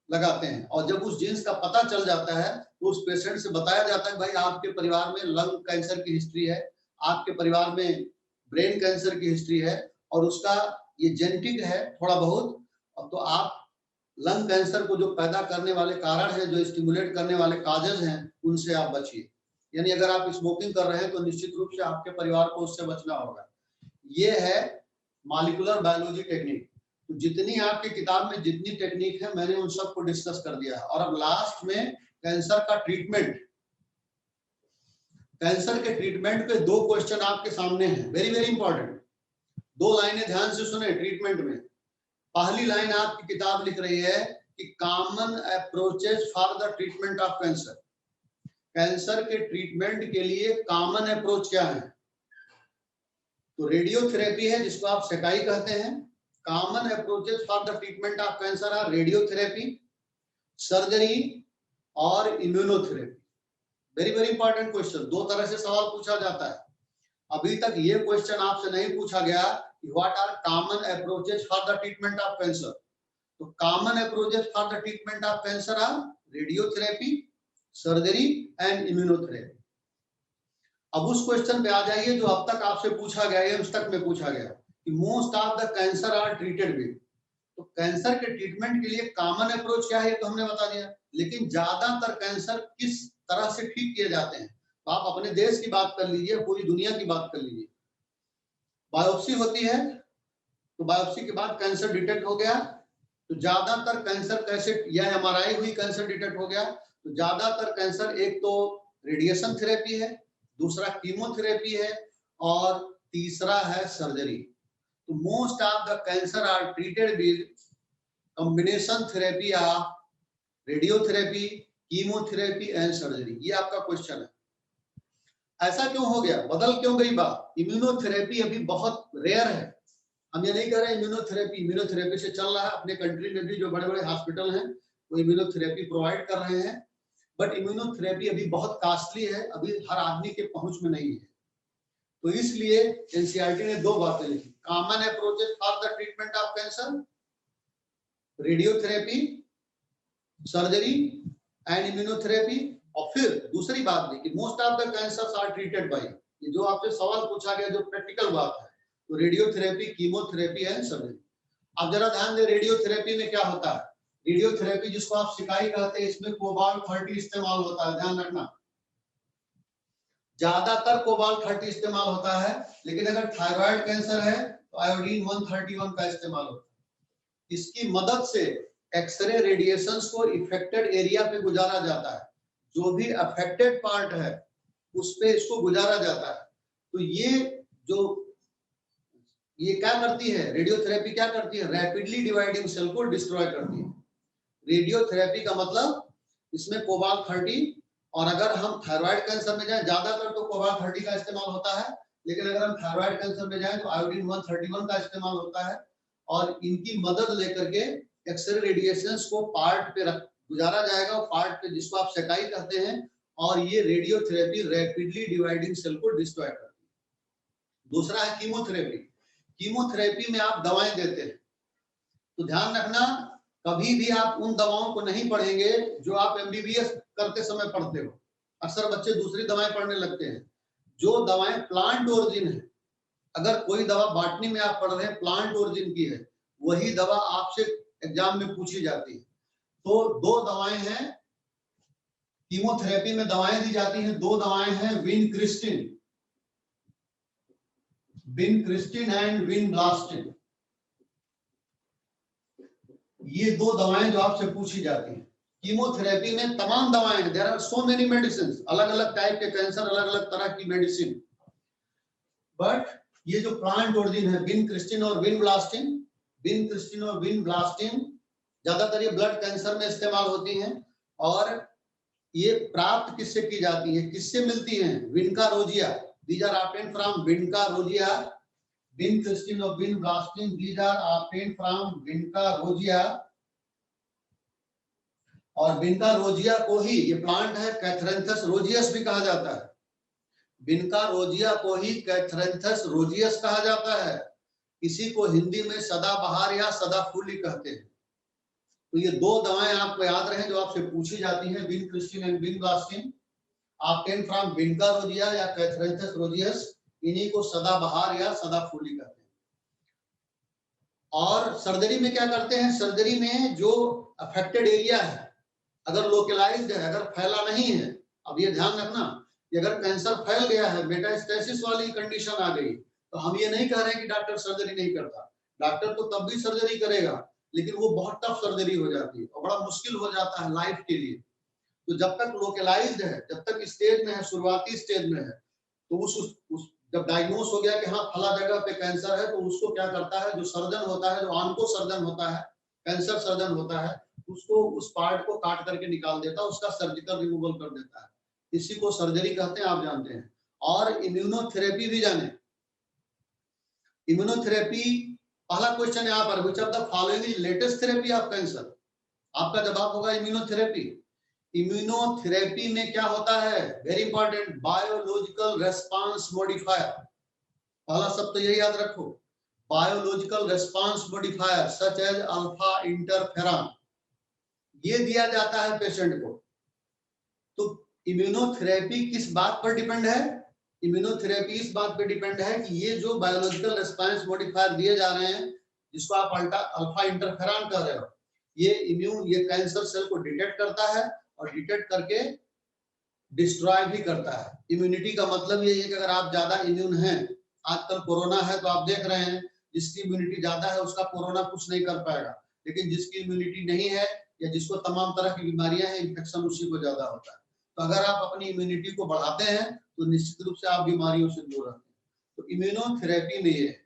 लगाते हैं, और जब उस जीन्स का पता चल जाता है तो उस पेशेंट से बताया जाता है भाई आपके परिवार में लंग कैंसर की हिस्ट्री है, आपके परिवार में ब्रेन कैंसर की हिस्ट्री है, और उसका ये जेनेटिक है थोड़ा बहुत, तो आप लंग कैंसर को जो पैदा करने वाले कारण है, जो स्टिमुलेट करने वाले काजेज हैं, उनसे आप बचिए। यानी अगर आप स्मोकिंग कर रहे हैं तो निश्चित रूप से आपके परिवार को उससे बचना होगा। ये है मॉलिक्यूलर बायोलॉजी टेक्निक। तो जितनी आपकी किताब में जितनी टेक्निक है मैंने उन सबको डिस्कस कर दिया है। और अब लास्ट में कैंसर का ट्रीटमेंट, कैंसर के ट्रीटमेंट पे 2 क्वेश्चन आपके सामने हैं, वेरी वेरी इंपॉर्टेंट। 2 लाइनें ध्यान से सुने ट्रीटमेंट में। पहली लाइन आपकी किताब लिख रही है कि common approaches for the treatment of cancer. Cancer के ट्रीटमेंट के लिए कॉमन अप्रोच क्या है? तो रेडियोथेरेपी है, जिसको आप सेकाई कहते हैं। Common approaches for the treatment of cancer are radiotherapy, surgery और immunotherapy. Very very important question. 2 तरह से सवाल पूछा जाता है। अभी तक ये क्वेश्चन आपसे नहीं पूछा गया कि what are common approaches for the treatment of cancer. तो common approaches for the treatment of cancer are radiotherapy, surgery and immunotherapy. अब उस क्वेश्चन पे आ जाइए जो अब तक आपसे पूछा गया, एम्स तक में पूछा गया कि most of the cancer are treated with. तो कैंसर के ट्रीटमेंट के लिए कॉमन अप्रोच क्या है तो हमने बता दिया, लेकिन ज्यादातर कैंसर किस तरह से ठीक किए जाते हैं? तो आप अपने देश की बात कर लीजिए, पूरी दुनिया की बात कर लीजिए। बायोप्सी होती है, तो बायोप्सी के बाद कैंसर डिटेक्ट हो गया, तो ज्यादातर कैंसर कैसे, या एमआरआई हुई कैंसर डिटेक्ट हो गया, तो ज्यादातर कैंसर एक तो रेडिएशन थेरेपी है, दूसरा कीमोथेरेपी है, और तीसरा है सर्जरी। तो most of the cancer are treated with combination therapy of radiotherapy, chemotherapy and surgery. ये आपका क्वेश्चन है। ऐसा क्यों हो गया, बदल क्यों गई बात? इम्यूनोथेरेपी अभी बहुत रेयर है। हम ये नहीं कह रहे इम्यूनोथेरेपी से चल रहा है। अपने कंट्री में भी जो बड़े बड़े हॉस्पिटल हैं वो इम्यूनोथेरेपी प्रोवाइड कर रहे हैं, बट इम्यूनोथेरेपी अभी बहुत कॉस्टली है, अभी हर आदमी के पहुंच में नहीं है। तो इसलिए एनसीईआरटी ने 2 बातें लिखी, common approaches for the treatment of cancer, radiotherapy, surgery and immunotherapy. और फिर दूसरी बात भी कि most of the cancers are treated by, ये जो आपसे सवाल पूछा गया जो प्रैक्टिकल बात है, तो रेडियोथेरेपी, कीमोथेरेपी एंड सर्जरी। अब जरा ध्यान दें रेडियोथेरेपी में क्या होता है। रेडियोथेरेपी जिसको आप सिकाई कहते हैं, इसमें कोबाल्ट 30 इस्तेमाल होता है, ध्यान रखना। ज्यादातर कोबाल्ट 30 इस्तेमाल होता है, लेकिन अगर थायराइड कैंसर है तो आयोडीन 131 का इस्तेमाल होता है। इसकी मदद से एक्सरे रेडिएशंस को इफेक्टेड एरिया पे गुजारा जाता है, जो भी अफेक्टेड पार्ट है उस पे इसको गुजारा जाता है। तो ये क्या करती है, रेडियोथेरेपी क्या करती है, रैपिडली डिवाइडिंग सेल को डिस्ट्रॉय करती है। रेडियोथेरेपी का मतलब इसमें कोबाल्ट 30, और अगर हम थायराइड कैंसर में जाएं, ज्यादातर तो कोबाल्ट 30 का इस्तेमाल होता है, लेकिन अगर हम थायराइड कैंसर में जाएं तो आयोडीन 131 का इस्तेमाल होता है। और इनकी मदद लेकर के एक्सरे रेडिएशंस को पार्ट पे गुजारा जाएगा, पार्ट पे, जिसको आप सेकाई कहते हैं, और ये रेडियोथेरेपी रैपिडली डिवाइडिंग सेल को डिस्ट्रॉय करती है। दूसरा है कीमोथेरेपी। कीमोथेरेपी में आप दवाएं देते हैं, तो ध्यान रखना कभी भी आप उन दवाओं को नहीं पढ़ेंगे जो आप एमबीबीएस करते समय पढ़ते हो। अक्सर बच्चे दूसरी दवाएं पढ़ने लगते हैं। जो दवाएं प्लांट ओरिजिन है, अगर कोई दवा बॉटनी में आप पढ़ रहे हैं प्लांट ओरिजिन की है, वही दवा आपसे एग्जाम में पूछी जाती है। तो 2 दवाएं हैं कीमोथेरेपी में दवाएं दी जाती हैं, 2 दवाएं हैं विनक्रिस्टिन एंड विनब्लास्टिन। ये 2 दवाएं जो आपसे पूछी जाती हैं। कीमोथेरेपी में तमाम दवाएं हैं, there are so many medicine, अलग अलग टाइप के कैंसर, अलग अलग तरह की मेडिसिन, बट ये जो प्लांट ओरिजिन है विनक्रिस्टिन और विनब्लास्टिन, ज्यादातर ये ब्लड कैंसर में इस्तेमाल होती हैं। और ये प्राप्त किससे की जाती है, किससे मिलती हैं? Vinca rosea, these are obtained from Vinca rosea. Vincristine और vinblastine, these are obtained from Vinca rosea. और बिनका रोजिया को ही, ये प्लांट है कैथरेंथस रोजियस भी कहा जाता है, बिनका रोजिया को ही कैथरेंथस रोजियस कहा जाता है। इसी को हिंदी में सदाबहार या सदाफूली कहते हैं। तो ये दो दवाएं आपको याद रहे जो आपसे पूछी जाती हैं, vincristine and vinblastine. Obtain from Vinca rosea या कैथरेंथस रोजियस, इन्हीं को सदाबहार या सदाफूली कहते हैं। और सर्जरी में क्या करते हैं, सर्जरी में जो अफेक्टेड एरिया है अगर लोकलाइज्ड है, अगर फैला नहीं है, अब ये ध्यान रखना कि अगर कैंसर फैल गया है, मेटास्टेसिस वाली कंडीशन आ गई, तो हम ये नहीं कह रहे हैं कि डॉक्टर सर्जरी नहीं करता। डॉक्टर तो तब भी सर्जरी करेगा, लेकिन वो बहुत टफ सर्जरी हो जाती है और बड़ा मुश्किल हो जाता है लाइफ के लिए। तो जब तक लोकलाइज्ड है, जब तक स्टेज में है, शुरुआती स्टेज में है, तो उस जब डायग्नोस हो गया कि हाँ फला जगह पे कैंसर है, तो उसको क्या करता है, जो सर्जन होता है, जो ऑन्को सर्जन होता है, कैंसर सर्जन होता है, उसको उस पार्ट को काट करके निकाल देता है, उसका सर्जिकल रिमूवल कर देता है। इसी को सर्जरी कहते हैं, आप जानते हैं। और इम्यूनोथेरेपी भी जाने। इम्यूनोथेरेपी, पहला क्वेश्चन यहाँ पर, which of the following is latest therapy of cancer? आपका जवाब होगा इम्यूनोथेरेपी। इम्यूनोथेरेपी में क्या होता है, very important, biological response modifier. पहला शब्द तो यही याद रखो, biological response modifier such as alpha interferon, ये दिया जाता है पेशेंट को। तो इम्यूनोथेरेपी किस बात पर डिपेंड है? इम्यूनोथेरेपी इस बात पर डिपेंड है कि ये जो बायोलॉजिकल रेस्पॉन्स मॉडिफायर दिए जा रहे हैं, जिसको आप अल्फा इंटरफेरॉन कह रहे हो, ये कैंसर सेल को डिटेक्ट करता है और डिटेक्ट करके डिस्ट्रॉय भी करता है। इम्यूनिटी का मतलब ये है कि अगर आप ज्यादा इम्यून हैं, आजकल कोरोना है तो आप देख रहे हैं जिसकी इम्यूनिटी ज्यादा है उसका कोरोना कुछ नहीं कर पाएगा, लेकिन जिसकी इम्यूनिटी नहीं है या जिसको तमाम तरह की बीमारियां हैं, इन्फेक्शन उसी को ज्यादा होता है। तो अगर आप अपनी इम्यूनिटी को बढ़ाते हैं तो निश्चित रूप से आप बीमारियों से दूर रहते हैं। तो इम्यूनोथेरेपी में ये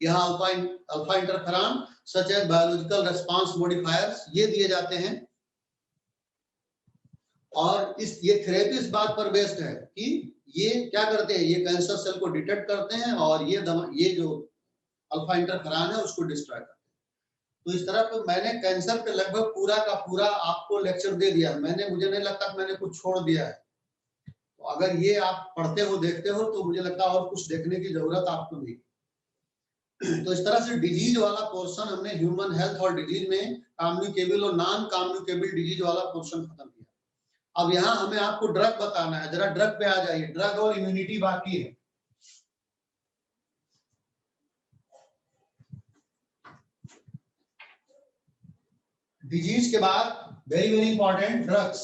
यहाँ alpha interferon such as biological response modifiers ये दिए जाते हैं। और ये थेरेपी इस बात पर बेस्ड है कि ये क्या करते हैं, ये कैंसर सेल को डिटेक्ट करते हैं और ये जो अल्फा इंटरफेरॉन है उसको डिस्ट्रॉय करते हैं। तो इस तरह पे मैंने कैंसर पे लगभग पूरा का पूरा आपको लेक्चर दे दिया। मुझे नहीं लगता कि मैंने कुछ छोड़ दिया है। तो अगर ये आप पढ़ते हो, देखते हो, तो मुझे लगता है और कुछ देखने की जरूरत आपको नहीं। तो इस तरह से डिजीज वाला पोर्शन हमने ह्यूमन हेल्थ और डिजीज में कम्युनिकेबल और नॉन कम्युनिकेबल डिजीज वाला पोर्शन खत्म किया। अब यहाँ हमें आपको ड्रग बताना है, जरा ड्रग पे आ जाइए। ड्रग और इम्यूनिटी बाकी है। डिजीज के बाद वेरी वेरी इंपॉर्टेंट ड्रग्स।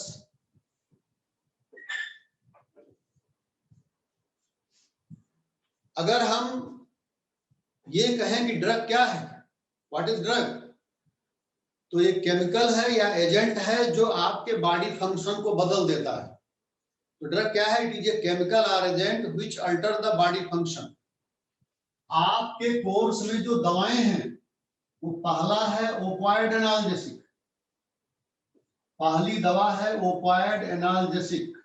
अगर हम ये कहें कि ड्रग क्या है, व्हाट इज ड्रग, तो ये केमिकल है या एजेंट है जो आपके बॉडी फंक्शन को बदल देता है। तो ड्रग क्या है? इट इज ए केमिकल और agent which alter the body function. आपके कोर्स में जो दवाएं हैं वो पहला है ओपियोइड एनाल्जेसिक, पहली दवा है ओपियोइड एनाल्जेसिक।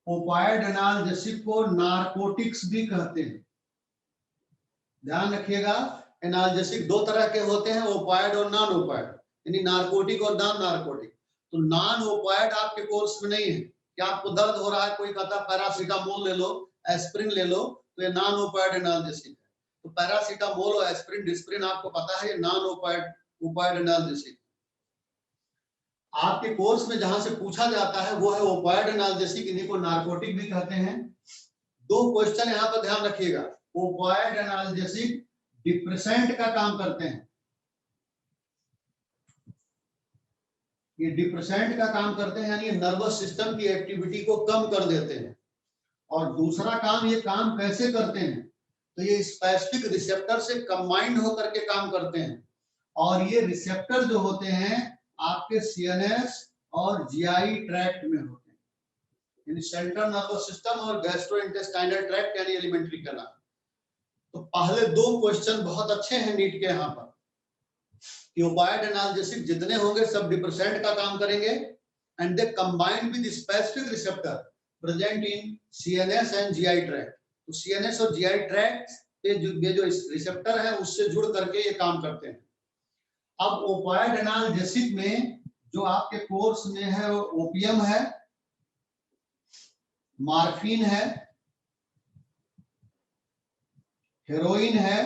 ओपियोइड एनाल्जेसिक को नारकोटिक्स भी कहते हैं, ध्यान रखिएगा। एनाल्जेसिक दो तरह के होते हैं, ओपियोइड और नॉन ओपियोइड, यानी नारकोटिक और नॉन नारकोटिक। तो नॉन ओपियोइड आपके कोर्स में नहीं है। क्या आपको दर्द हो रहा है, कोई कहता है पैरासीटामोल ले लो, एस्प्रिन ले लो, तो ये नॉन ओपियोइड एनाल्जेसिक है। तो पैरासीटामोल और एस्प्रिन डिस्प्रिन आपको पता है, ये नॉन ओपियोइड एनाल्जेसिक। आपके कोर्स में जहां से पूछा जाता है वो है ओपियोइड एनाल्जेसिक, इन्हीं को नारकोटिक भी कहते हैं। दो क्वेश्चन यहाँ पर ध्यान रखिएगा। ओपियोइड एनाल्जेसिक डिप्रेसेंट का काम करते हैं, ये डिप्रेसेंट का काम करते हैं, यानी नर्वस सिस्टम की एक्टिविटी को कम कर देते हैं। और दूसरा काम, ये काम कैसे करते हैं, तो ये स्पेसिफिक रिसेप्टर से कंबाइंड होकर के काम करते हैं। और ये रिसेप्टर जो होते हैं आपके सीएनएस और जीआई ट्रैक्ट में होते हैं, यानी सेंट्रल नर्वस सिस्टम और गैस्ट्रोइंटेस्टाइनल ट्रैक्ट, यानी एलिमेंट्री कैनाल। तो पहले दो क्वेश्चन बहुत अच्छे हैं नीट के यहाँ पर, कि ओपियोइड एनाल्जेसिक जितने होंगे सब डिप्रेसेंट का काम करेंगे, and they combined with specific receptor present in CNS and GI tract. तो सीएनएस और जीआई ट्रैक्ट पे जो रिसेप्टर है उससे जुड़ करके ये काम करते हैं। अब ओपाइड एनाल्जेसिक में जो आपके कोर्स में है वो ओपियम है, मॉर्फिन है, हेरोइन है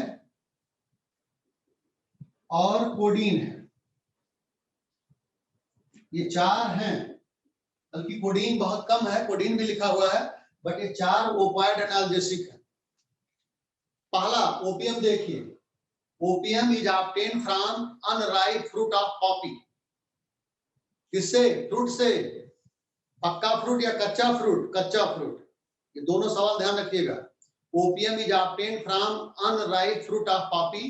और कोडीन है। ये चार हैं, बल्कि कोडीन बहुत कम है, कोडीन भी लिखा हुआ है, बट ये चार ओपाइड एनाल्जेसिक है। पहला ओपियम देखिए, opium is obtain from unripe fruit of Poppy. किससे? फ्रूट से। पक्का फ्रूट या कच्चा फ्रूट? कच्चा फ्रूट। ये दोनों सवाल ध्यान रखिएगा। Opium is obtain from unripe fruit of Poppy.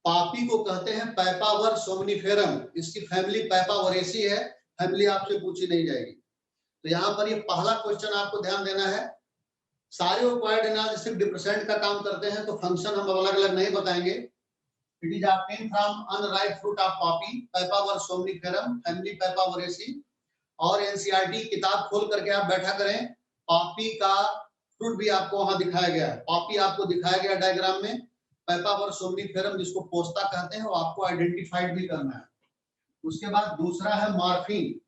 Poppy को कहते हैं पैपावर सोमनिफेरम, इसकी फैमिली पैपावरेसी है, फैमिली आपसे पूछी नहीं जाएगी। तो यहाँ पर ये पहला क्वेश्चन आपको ध्यान देना है। सारे ओपाइड एनाल्जेसिक डिप्रेसेंट का काम करते हैं, तो फंक्शन हम अलग अलग नहीं बताएंगे। It is obtain from unripe fruit of poppy, Papaver somniferum, family Papaveraceae. और एनसीईआरटी किताब खोल करके आप बैठा करें, पॉपी का फ्रूट भी आपको वहां दिखाया गया है, पॉपी आपको दिखाया गया डायग्राम में। पैपावर सोमनिफेरम जिसको पोस्ता कहते हैं वो आपको आइडेंटिफाइड भी करना है। उसके बाद दूसरा है मॉर्फिन।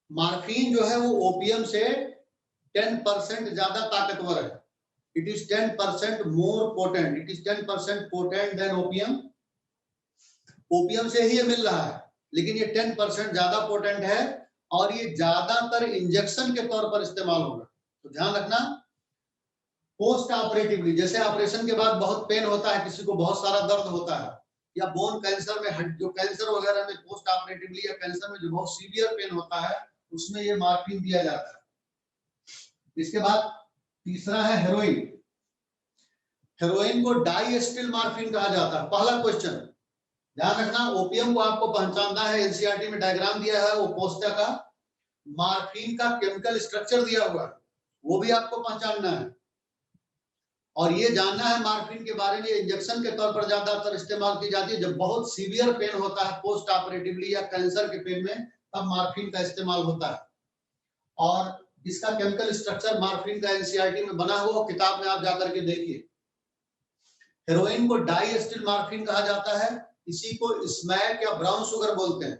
मॉर्फिन जो है वो ओपियम से 10% ज्यादा ताकतवर है। It is 10% more potent. It is 10% potent than opium. Opium से ही ये मिल रहा है, लेकिन ये 10% ज्यादा पोटेंट है और ये ज्यादातर इंजेक्शन के तौर पर इस्तेमाल होगा। तो ध्यान रखना, पोस्ट ऑपरेटिवली, जैसे ऑपरेशन के बाद बहुत पेन होता है, किसी को बहुत सारा दर्द होता है, या बोन कैंसर में, जो कैंसर वगैरह में पोस्ट ऑपरेटिवली या कैंसर में जो बहुत सीवियर पेन होता है, उसमें ये मॉर्फिन दिया जाता है। इसके बाद तीसरा है हेरोइन। हेरोइन को डाइएस्टिल मॉर्फिन कहा जाता है। पहला क्वेश्चन ध्यान रखना, ओपियम को आपको पहचानना है, एनसीईआरटी में डायग्राम दिया है वो पोस्टा का, मॉर्फिन का केमिकल स्ट्रक्चर दिया हुआ है, वो भी आपको पहचानना है। और ये जानना है मॉर्फिन के बारे में, इंजेक्शन के तौर पर ज्यादातर इस्तेमाल की जाती है। जब बहुत सीवियर पेन होता है पोस्ट ऑपरेटिवली या कैंसर के पेन में, तब मॉर्फिन का इस्तेमाल होता है। और इसका केमिकल स्ट्रक्चर मॉर्फिन का एनसीईआरटी में बना हुआ, किताब में आप जाकर के देखिए। हेरोइन को डाइएस्टिल मॉर्फिन कहा जाता है, इसी को स्मैक या ब्राउन शुगर बोलते हैं।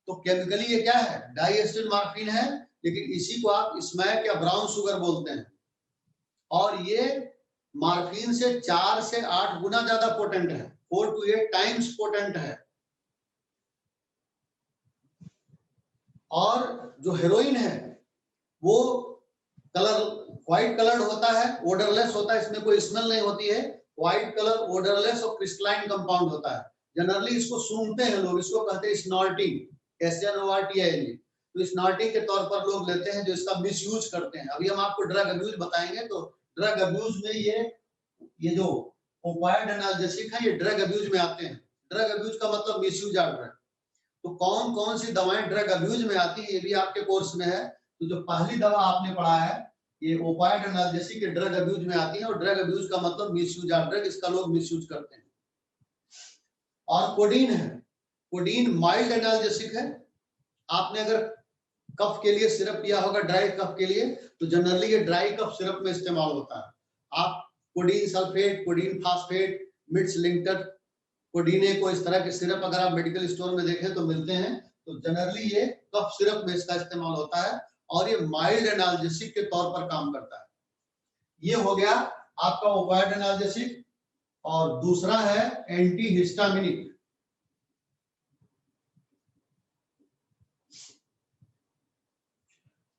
तो केमिकली ये क्या है? डाइएस्टिल मॉर्फिन है, लेकिन इसी को आप स्मैक या ब्राउन शुगर बोलते हैं। और ये मॉर्फिन से 4 से 8 गुना ज्यादा पोटेंट है, 4 to 8 टाइम्स पोटेंट है। और जो हेरोइन है वो कलर व्हाइट कलर्ड होता है, ओडरलेस होता है, इसमें कोई स्मेल नहीं होती है, व्हाइट कलर, ओडरलेस और क्रिस्टलाइन कंपाउंड होता है। जनरली इसको सूंघते हैं लोग, इसको कहते हैं स्नॉर्टिंग, SNORTING। तो स्नॉर्टिंग के तौर पर लोग लेते हैं, जो इसका मिसयूज करते हैं। अभी हम आपको ड्रग अब्यूज बताएंगे, तो ड्रग अब्यूज में ये जो ओपाइड एनाल्जेसिक है, ये ड्रग अब्यूज में आते हैं। ड्रग अब्यूज का मतलब मिसयूज ऑफ ड्रग। तो कौन कौन सी दवाएं ड्रग अब्यूज में आती है, ये भी आपके कोर्स में है। तो जो पहली दवा आपने पढ़ा है, ये ओपाइड एनाल्जेसिक के ड्रग अब्यूज में आती है, और ड्रग अब्यूज का मतलब मिसयूज ऑफ ड्रग, इसका लोग मिसयूज करते हैं। और कोडीन है, कोडीन माइल्ड एनाल्जेसिक है। आपने अगर कफ के लिए सिरप पिया होगा, ड्राई कफ के लिए, तो जनरली ये ड्राई कफ सिरप में इस्तेमाल होता है। आप कोडीन सल्फेट, कोडीन फास्फेट, मिट्स लिंक्टर, कोडीने को, इस तरह के सिरप अगर आप मेडिकल स्टोर में देखें तो मिलते हैं। तो जनरली ये कफ सिरप में इसका इस्तेमाल होता है, और ये माइल्ड एनाल्जेसिक के तौर पर काम करता है। ये हो गया आपका ओपाइड एनाल्जेसिक। और दूसरा है एंटीहिस्टामिनिक।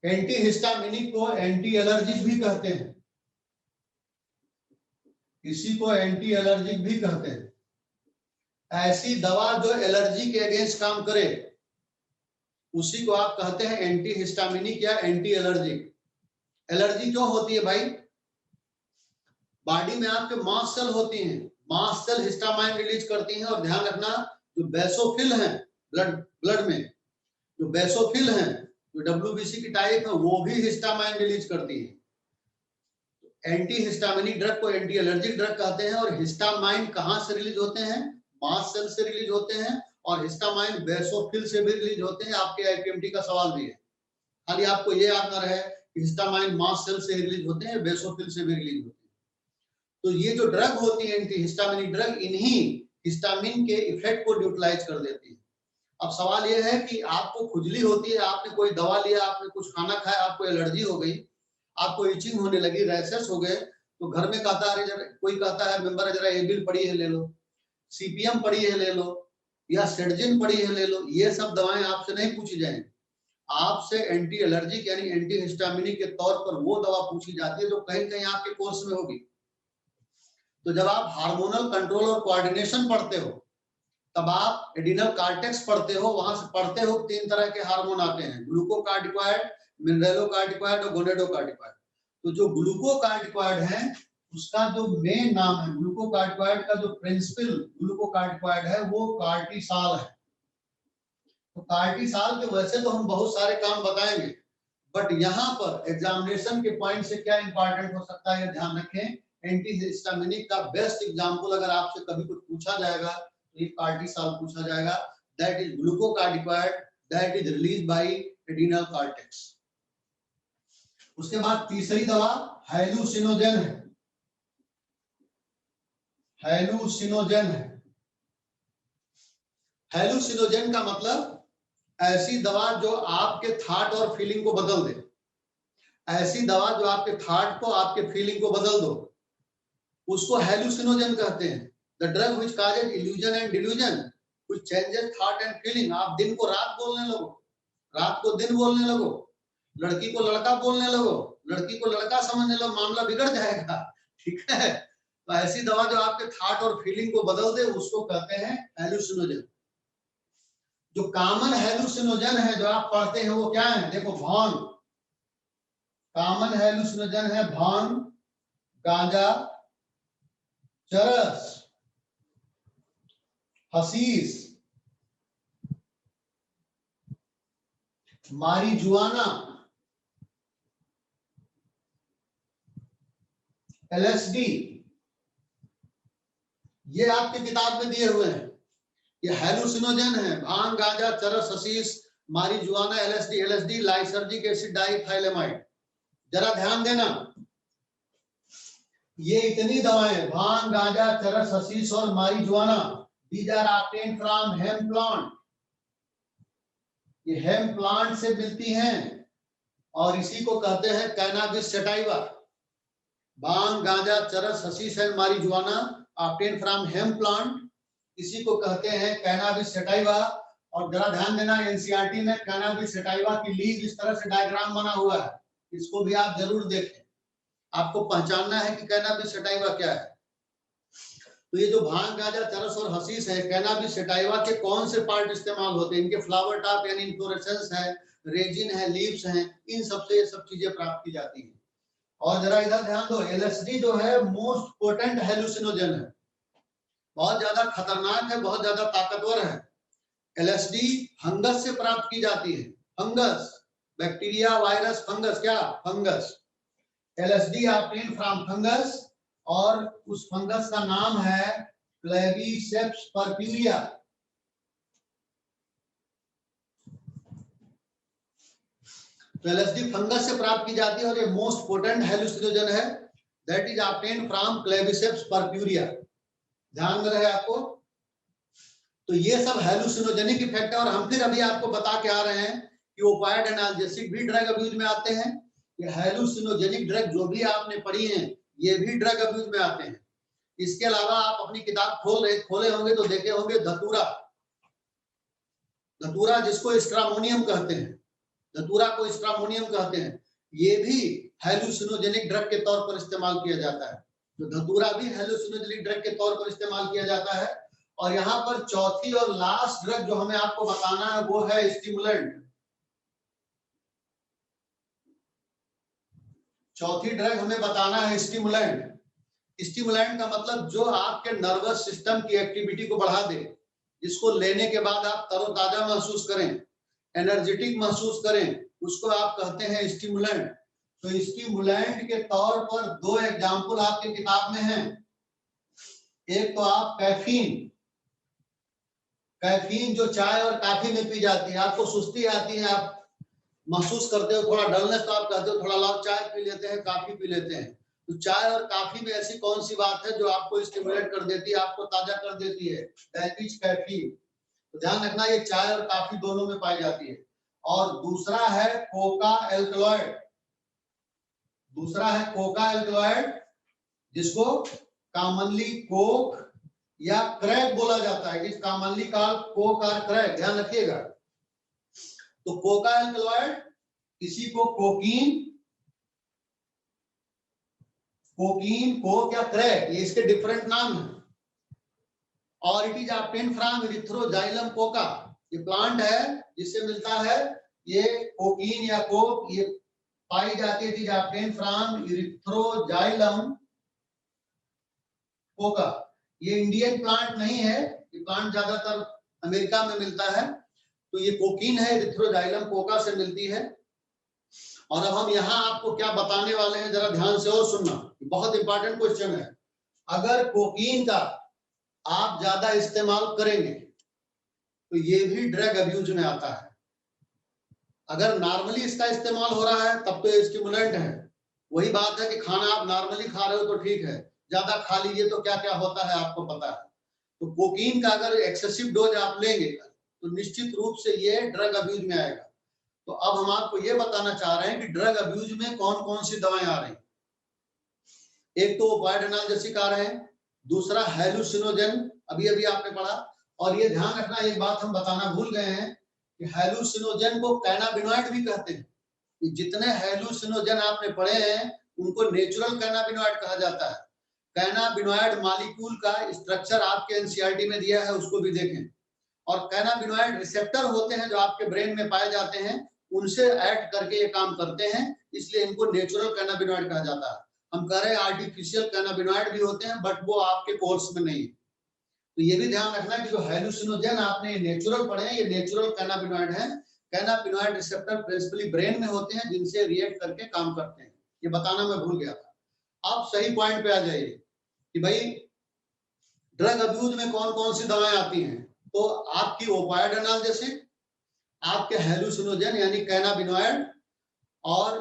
एंटीहिस्टामिनिक को एंटी एलर्जिक भी कहते हैं, इसी को एंटी एलर्जिक भी कहते हैं। ऐसी दवा जो एलर्जी के अगेंस्ट काम करे, उसी को आप कहते हैं एंटीहिस्टामिनिक या एंटी एलर्जिक। एलर्जी क्यों होती है भाई? बॉडी में आपके मास्ट सेल होती हैं, मास्ट सेल हिस्टामाइन रिलीज करती हैं। और ध्यान रखना, जो बेसोफिल हैं ब्लड में, जो बेसोफिल हैं, जो WBC की टाइप है, वो भी हिस्टामाइन रिलीज करती है। एंटी हिस्टामिनिक ड्रग को एंटी एलर्जिक ड्रग कहते हैं। और हिस्टामाइन कहां से रिलीज होते हैं? मास्ट सेल से रिलीज होते हैं। और हिस्टामाइन बेसोफिल से भी रिलीज होते हैं। आपके IPMT का सवाल भी है, खाली आपको ये याद ना रहे कि हिस्टामाइन मास्ट सेल से रिलीज होते हैं, बेसोफिल से भी रिलीज होते हैं। तो ये जो ड्रग होती है एंटी हिस्टामिनिक ड्रग, इन्हीं हिस्टामिन के इफेक्ट को न्यूट्रलाइज कर देती है। अब सवाल ये है कि आपको खुजली होती है, आपने कोई दवा लिया, आपने कुछ खाना खाया, आपको एलर्जी हो गई, आपको इचिंग होने लगी, रैशेस हो गए, तो घर में कहता है कोई कहता है मेंबर जरा एबिल पड़ी है ले लो, सीपीएम पड़ी है ले लो, या सेडजिन पड़ी है ले लो। ये सब दवाएं आपसे नहीं पूछी जाएंगी, आपसे एंटी एलर्जिक यानी एंटी हिस्टामिनिक के तौर पर वो दवा पूछी जाती है जो कहीं कहीं आपके कोर्स में होगी। तो जब आप हार्मोनल कंट्रोल और कोऑर्डिनेशन पढ़ते हो, तब आप एडिनल कार्टेक्स पढ़ते हो, वहां से पढ़ते हो 3 तरह के हार्मोन आते हैं, ग्लूकोकार्टिकॉइड, मिनरेलोकार्टिकॉइड और गोनेडोकार्टिकॉइड। तो जो ग्लूकोकार्टिकॉइड है उसका जो मेन नाम है, ग्लूकोकार्टिकॉइड का जो प्रिंसिपल ग्लूकोकार्टिकॉइड है वो कार्टिसाल है। तो कार्टिसाल के वैसे तो हम बहुत सारे काम बताएंगे, बट यहाँ पर एग्जामिनेशन के पॉइंट से क्या इंपॉर्टेंट हो सकता है ध्यान रखें। एंटी हिस्टामिनिक का बेस्ट एग्जांपल अगर आपसे कभी कुछ पूछा जाएगा तो ये कार्टिसाल पूछा जाएगा, that is glucocorticoid that is release by adrenal cortex. उसके बाद तीसरी दवा हैलुसिनोजन है। हैलुसिनोजन है। हैलुसिनोजन का मतलब ऐसी दवा जो आपके थॉट और फीलिंग को बदल दे, ऐसी दवा जो आपके थॉट को, आपके फीलिंग को बदल दो, उसको हैलुसिनोजन कहते हैं। The drug which causes illusion and delusion which changes thought and feeling. आप दिन को रात बोलने लगो, रात को दिन बोलने लगो, लड़की को लड़का बोलने लगो, लड़की को लड़का समझने लगो, मामला बिगड़ जाएगा, ठीक है। तो ऐसी दवा जो आपके थॉट और फीलिंग को बदल दे उसको कहते हैं हैलुसिनोजन। जो कॉमन हैलुसिनोजन है जो आप पढ़ते हैं वो क्या है, देखो भांग, कॉमन हैलुसिनोजन है भांग, गांजा, चरस, हशीश, मारिजुआना, एलएसडी। ये आपकी किताब में दिए हुए हैं, ये हैलुसिनोजन है, भांग, गांजा, चरस, हशीश, marijuana, LSD. LSD lysergic acid diethylamide. जरा ध्यान देना, ये इतनी दवाएं भांग, गांजा, चरस, हशीश और marijuana, these are obtained from hemp plant। ये हेम्प प्लांट से मिलती हैं और इसी को कहते हैं cannabis sativa. Bhang, ganja, charas, hashish and marijuana obtained from hemp plant, इसी को कहते हैं कैनाबिस सैटाइवा। और जरा ध्यान देना, एनसीईआरटी में कैनाबिस सैटाइवा की लीफ इस तरह से डायग्राम बना हुआ है, इसको भी आप जरूर देखें, आपको पहचानना है कि कैनाबिस सैटाइवा क्या है। तो ये जो भांग, गांजा, चरस और हशीश है, कैनाबिस सैटाइवा के कौन से पार्ट इस्तेमाल होते हैं, इनके फ्लावर टॉप यानी इन्फ्लोरेसेंस है, रेजिन है, लीव्स हैं, इन सबसे ये सब चीजें प्राप्त की जाती हैं। और जरा इधर ध्यान दो, एलएसडी जो है मोस्ट पोटेंट हैलुसिनोजन है, बहुत ज्यादा खतरनाक है, बहुत ज्यादा ताकतवर है। एलएसडी फंगस से प्राप्त की जाती है, फंगस, बैक्टीरिया, वायरस, फंगस, क्या fungus. LSD obtained from fungus, और उस फंगस का नाम है क्लेविसेप्स पर्प्यूरिया। तो एलएसडी फंगस से प्राप्त की जाती है और ये मोस्ट पोटेंट हैलुसिनोजन है, that is obtained from Claviceps purpurea. ध्यान में रहे आपको। तो ये सब हैलुसिनोजेनिक इफेक्ट है। और हम फिर अभी आपको बता के आ रहे हैं कि ओपाइड एनाल्जेसिक भी ड्रग अब्यूज में आते हैं। ये हैलुसिनोजेनिक ड्रग जो भी आपने पढ़ी हैं ये भी ड्रग अब्यूज में आते हैं। इसके अलावा आप अपनी किताब खोले होंगे तो देखे होंगे धतूरा, धतूरा जिसको स्ट्रामोनियम कहते हैं, धतूरा को स्ट्रामोनियम कहते हैं, ये भी हैलुसिनोजेनिक ड्रग के तौर पर इस्तेमाल किया जाता है। तो धतूरा भी हैलुसिनोजेनिक ड्रग के तौर पर इस्तेमाल किया जाता है। और यहाँ पर चौथी और लास्ट ड्रग जो हमें आपको बताना है वो है स्टिमुलेंट। चौथी ड्रग हमें बताना है स्टिमुलेंट। स्टिमुलेंट का मतलब जो आपके नर्वस सिस्टम की एक्टिविटी को बढ़ा दे, जिसको लेने के बाद आप तरोताजा महसूस करें, एनर्जेटिक महसूस करें, उसको आप कहते हैं स्टिमुलेंट। तो स्टिमुलेंट के तौर पर दो एग्जाम्पल आपकी किताब में हैं। एक तो आप कैफीन, कैफीन जो चाय और कॉफी में पी जाती है, आपको सुस्ती आती है, आप महसूस करते हो थोड़ा डलनेस, तो आप कहते हो थोड़ा लाओ चाय पी लेते हैं, कॉफी पी लेते हैं। तो चाय और कॉफी में ऐसी कौन सी बात है जो आपको स्टिमुलेट कर देती है, आपको ताजा कर देती है? That is caffeine. तो ध्यान रखना ये चाय और कॉफी दोनों में पाई जाती है। और दूसरा है कोका एल्कलॉइड, दूसरा है कोका एल्कलॉइड, जिसको कॉमनली कोक या क्रैक बोला जाता है। इस कॉमनली कॉल्ड कोक और क्रैक, ध्यान रखिएगा। तो कोका एल्कलॉइड, किसी को कोकीन, कोकीन, कोक या क्रैक, ये इसके डिफरेंट नाम है। और it is obtained from Erythroxylum Coca, ये प्लांट है जिससे मिलता है ये कोकीन या कोक, ये पाई जाती है। It is obtained from Erythroxylum Coca. ये इंडियन प्लांट नहीं है, ये प्लांट ज्यादातर अमेरिका में मिलता है। तो ये कोकीन है, इरिथ्रोजाइलम कोका से मिलती है। और अब हम यहाँ आपको क्या बताने वाले हैं, जरा ध्यान से और सुनना, बहुत इंपॉर्टेंट क्वेश्चन है। अगर कोकीन का आप ज्यादा इस्तेमाल करेंगे तो ये भी ड्रग अब्यूज में आता है। अगर नॉर्मली इसका इस्तेमाल हो रहा है तब तो ये स्टिमुलेंट है। वही बात है कि खाना आप नॉर्मली खा रहे हो तो ठीक है, ज्यादा खा लीजिए तो क्या क्या होता है आपको पता है। तो कोकीन का अगर एक्सेसिव डोज आप लेंगे तो निश्चित रूप से ये ड्रग अब्यूज में आएगा। तो अब हम आपको ये बताना चाह रहे हैं कि ड्रग अब्यूज में कौन कौन सी दवाएं आ रही हैं। एक तो ओपाइड एनाल्जेसिक आ रहे हैं, दूसरा हेलुसिनोजन, अभी अभी आपने पढ़ा। और ये ध्यान रखना, एक बात हम बताना भूल गए हैं कि हेलुसिनोजन को कैनाबिनॉइड भी कहते हैं। जितने हेलुसिनोजन आपने पढ़े हैं उनको नेचुरल कैनाबिनॉइड कहा जाता है। कैनाबिनॉइड मॉलिक्यूल का स्ट्रक्चर आपके एनसीईआरटी में दिया है, उसको भी देखें। और कैनाबिनॉइड रिसेप्टर होते हैं जो आपके ब्रेन में पाए जाते हैं, उनसे ऐड करके ये काम करते हैं, इसलिए इनको नेचुरल कैनाबिनॉइड कहा जाता है। हम कह रहे हैं आर्टिफिशियल कैनाबिनॉइड भी होते हैं, बट वो आपके कोर्स में नहीं। तो ये भी ध्यान रखना कि जो हेलुसिनोजन आपने नेचुरल पढ़े हैं, ये नेचुरल कैनाबिनॉइड है। कैनाबिनॉइड रिसेप्टर प्रिंसिपली ब्रेन में होते हैं, जिनसे रिएक्ट करके काम करते हैं। ये बताना मैं भूल गया था। आप सही पॉइंट पे आ जाइए कि भाई ड्रग अब्यूज में कौन कौन सी दवाएं आती हैं। तो आपकी ओपाइड एनाल्जेसिक, आपके हेलुसिनोजन यानी कैनाबिनॉइड, और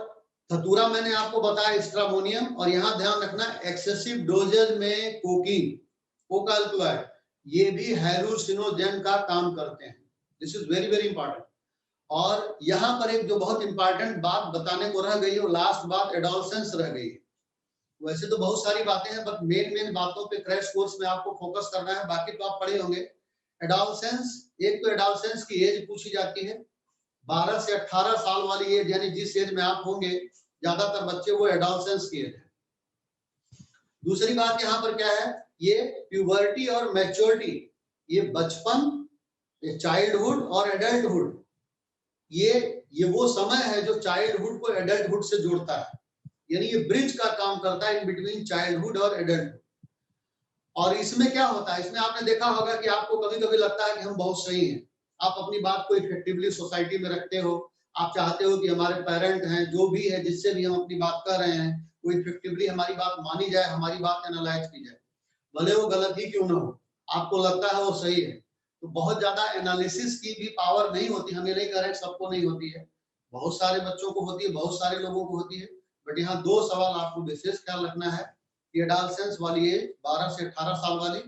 धतूरा मैंने आपको बताया स्ट्रामोनियम। और यहाँ ध्यान रखना एक्सेसिव डोजेज में कोकीन, कोका एल्कलॉइड, ये भी हेलुसिनोजन का काम करते हैं। This is very very important. और यहाँ पर एक जो बहुत इंपॉर्टेंट बात बताने को रह गई, और लास्ट बात एडोलसेंस रह गई है। वैसे तो बहुत सारी बातें हैं, बट मेन बातों पे क्रैश कोर्स में आपको फोकस करना है, बाकी तो आप पढ़े होंगे। एडोलसेंस, एक तो एडोलसेंस की एज पूछी जाती है, 12 से 18 साल वाली एज, यानी जिस एज में आप होंगे ज्यादातर बच्चे, वो एडोलसेंस की एज है। दूसरी बात यहाँ पर क्या है, ये प्यूबर्टी और मैच्योरिटी, ये बचपन, ये चाइल्डहुड और एडल्टहुड, ये वो समय है जो चाइल्डहुड को एडल्टहुड से जोड़ता है। यानी ये ब्रिज का काम करता है इन बिटवीन चाइल्डहुड और एडल्टहुड। और इसमें क्या होता है, इसमें आपने देखा होगा कि आपको कभी कभी लगता है कि हम बहुत सही हैं, आप अपनी बात को इफेक्टिवली सोसाइटी में रखते हो, आप चाहते हो कि हमारे पेरेंट हैं, जो भी है, जिससे भी हम अपनी बात कर रहे हैं, वो इफेक्टिवली हमारी बात मानी जाए, हमारी बात एनालाइज की जाए, भले वो गलत ही क्यों ना हो, आपको लगता है वो सही है। तो बहुत ज्यादा एनालिसिस की भी पावर नहीं होती। हम ये नहीं कह रहे सबको नहीं होती है, बहुत सारे बच्चों को होती है, बहुत सारे लोगों को होती है। बट यहाँ दो सवाल आपको विशेष ख्याल रखना है। एडोलसेंस वाली एज 12 से 18 साल वाली,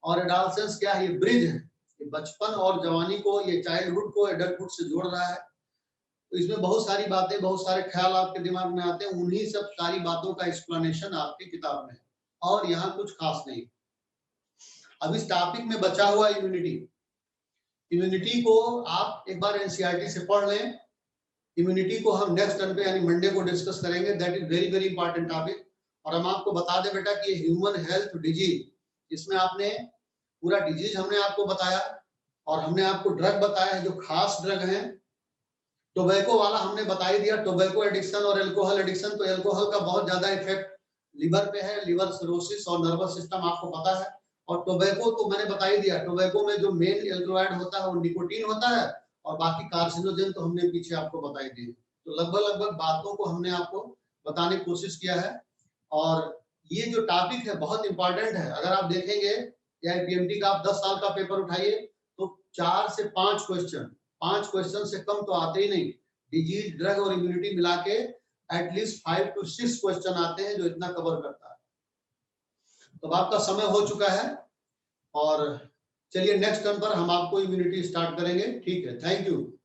और एडोलसेंस क्या है, ये ब्रिज है, ये बचपन और जवानी को, ये चाइल्डहुड को एडल्टहुड से जोड़ रहा है। तो इसमें बहुत सारी बातें, बहुत सारे ख्याल आपके दिमाग में आते हैं, उन्हीं सब सारी बातों का एक्सप्लेनेशन आपकी किताब में है, और यहाँ कुछ खास नहीं। अब इस टॉपिक में बचा हुआ इम्यूनिटी, इम्यूनिटी को आप एक बार एनसीईआरटी से पढ़ लें। इम्यूनिटी को हम नेक्स्ट टर्न पे यानी मंडे को डिस्कस करेंगे। That is very very important topic. और हम आपको बता दें बेटा कि ह्यूमन हेल्थ डिजीज, इसमें आपने पूरा डिजीज हमने आपको बताया, और हमने आपको ड्रग बताया जो खास ड्रग हैं। टोबैको वाला हमने बता ही दिया, टोबैको एडिक्शन और अल्कोहल एडिक्शन। तो अल्कोहल का बहुत ज्यादा इफेक्ट लिवर पे है, लिवर सिरोसिस और नर्वस सिस्टम आपको पता है। और टोबैको तो मैंने बता ही दिया, टोबैको में जो मेन एल्कोहॉइड होता है वो निकोटीन होता है, और बाकी कार्सिनोजन तो हमने पीछे आपको बताई दी। तो लगभग बातों को हमने आपको बताने की कोशिश किया है। और ये जो टॉपिक है बहुत इंपॉर्टेंट है। अगर आप देखेंगे या पीएमटी का आप 10 साल का पेपर उठाइए तो 4 से 5 क्वेश्चन, 5 क्वेश्चन से कम तो आते ही नहीं। डिजीज, ड्रग और इम्यूनिटी मिला के एटलीस्ट 5 to 6 क्वेश्चन आते हैं जो इतना कवर करता है। तो आपका समय हो चुका है और चलिए नेक्स्ट टर्न पर हम आपको इम्यूनिटी स्टार्ट करेंगे। ठीक है, थैंक यू।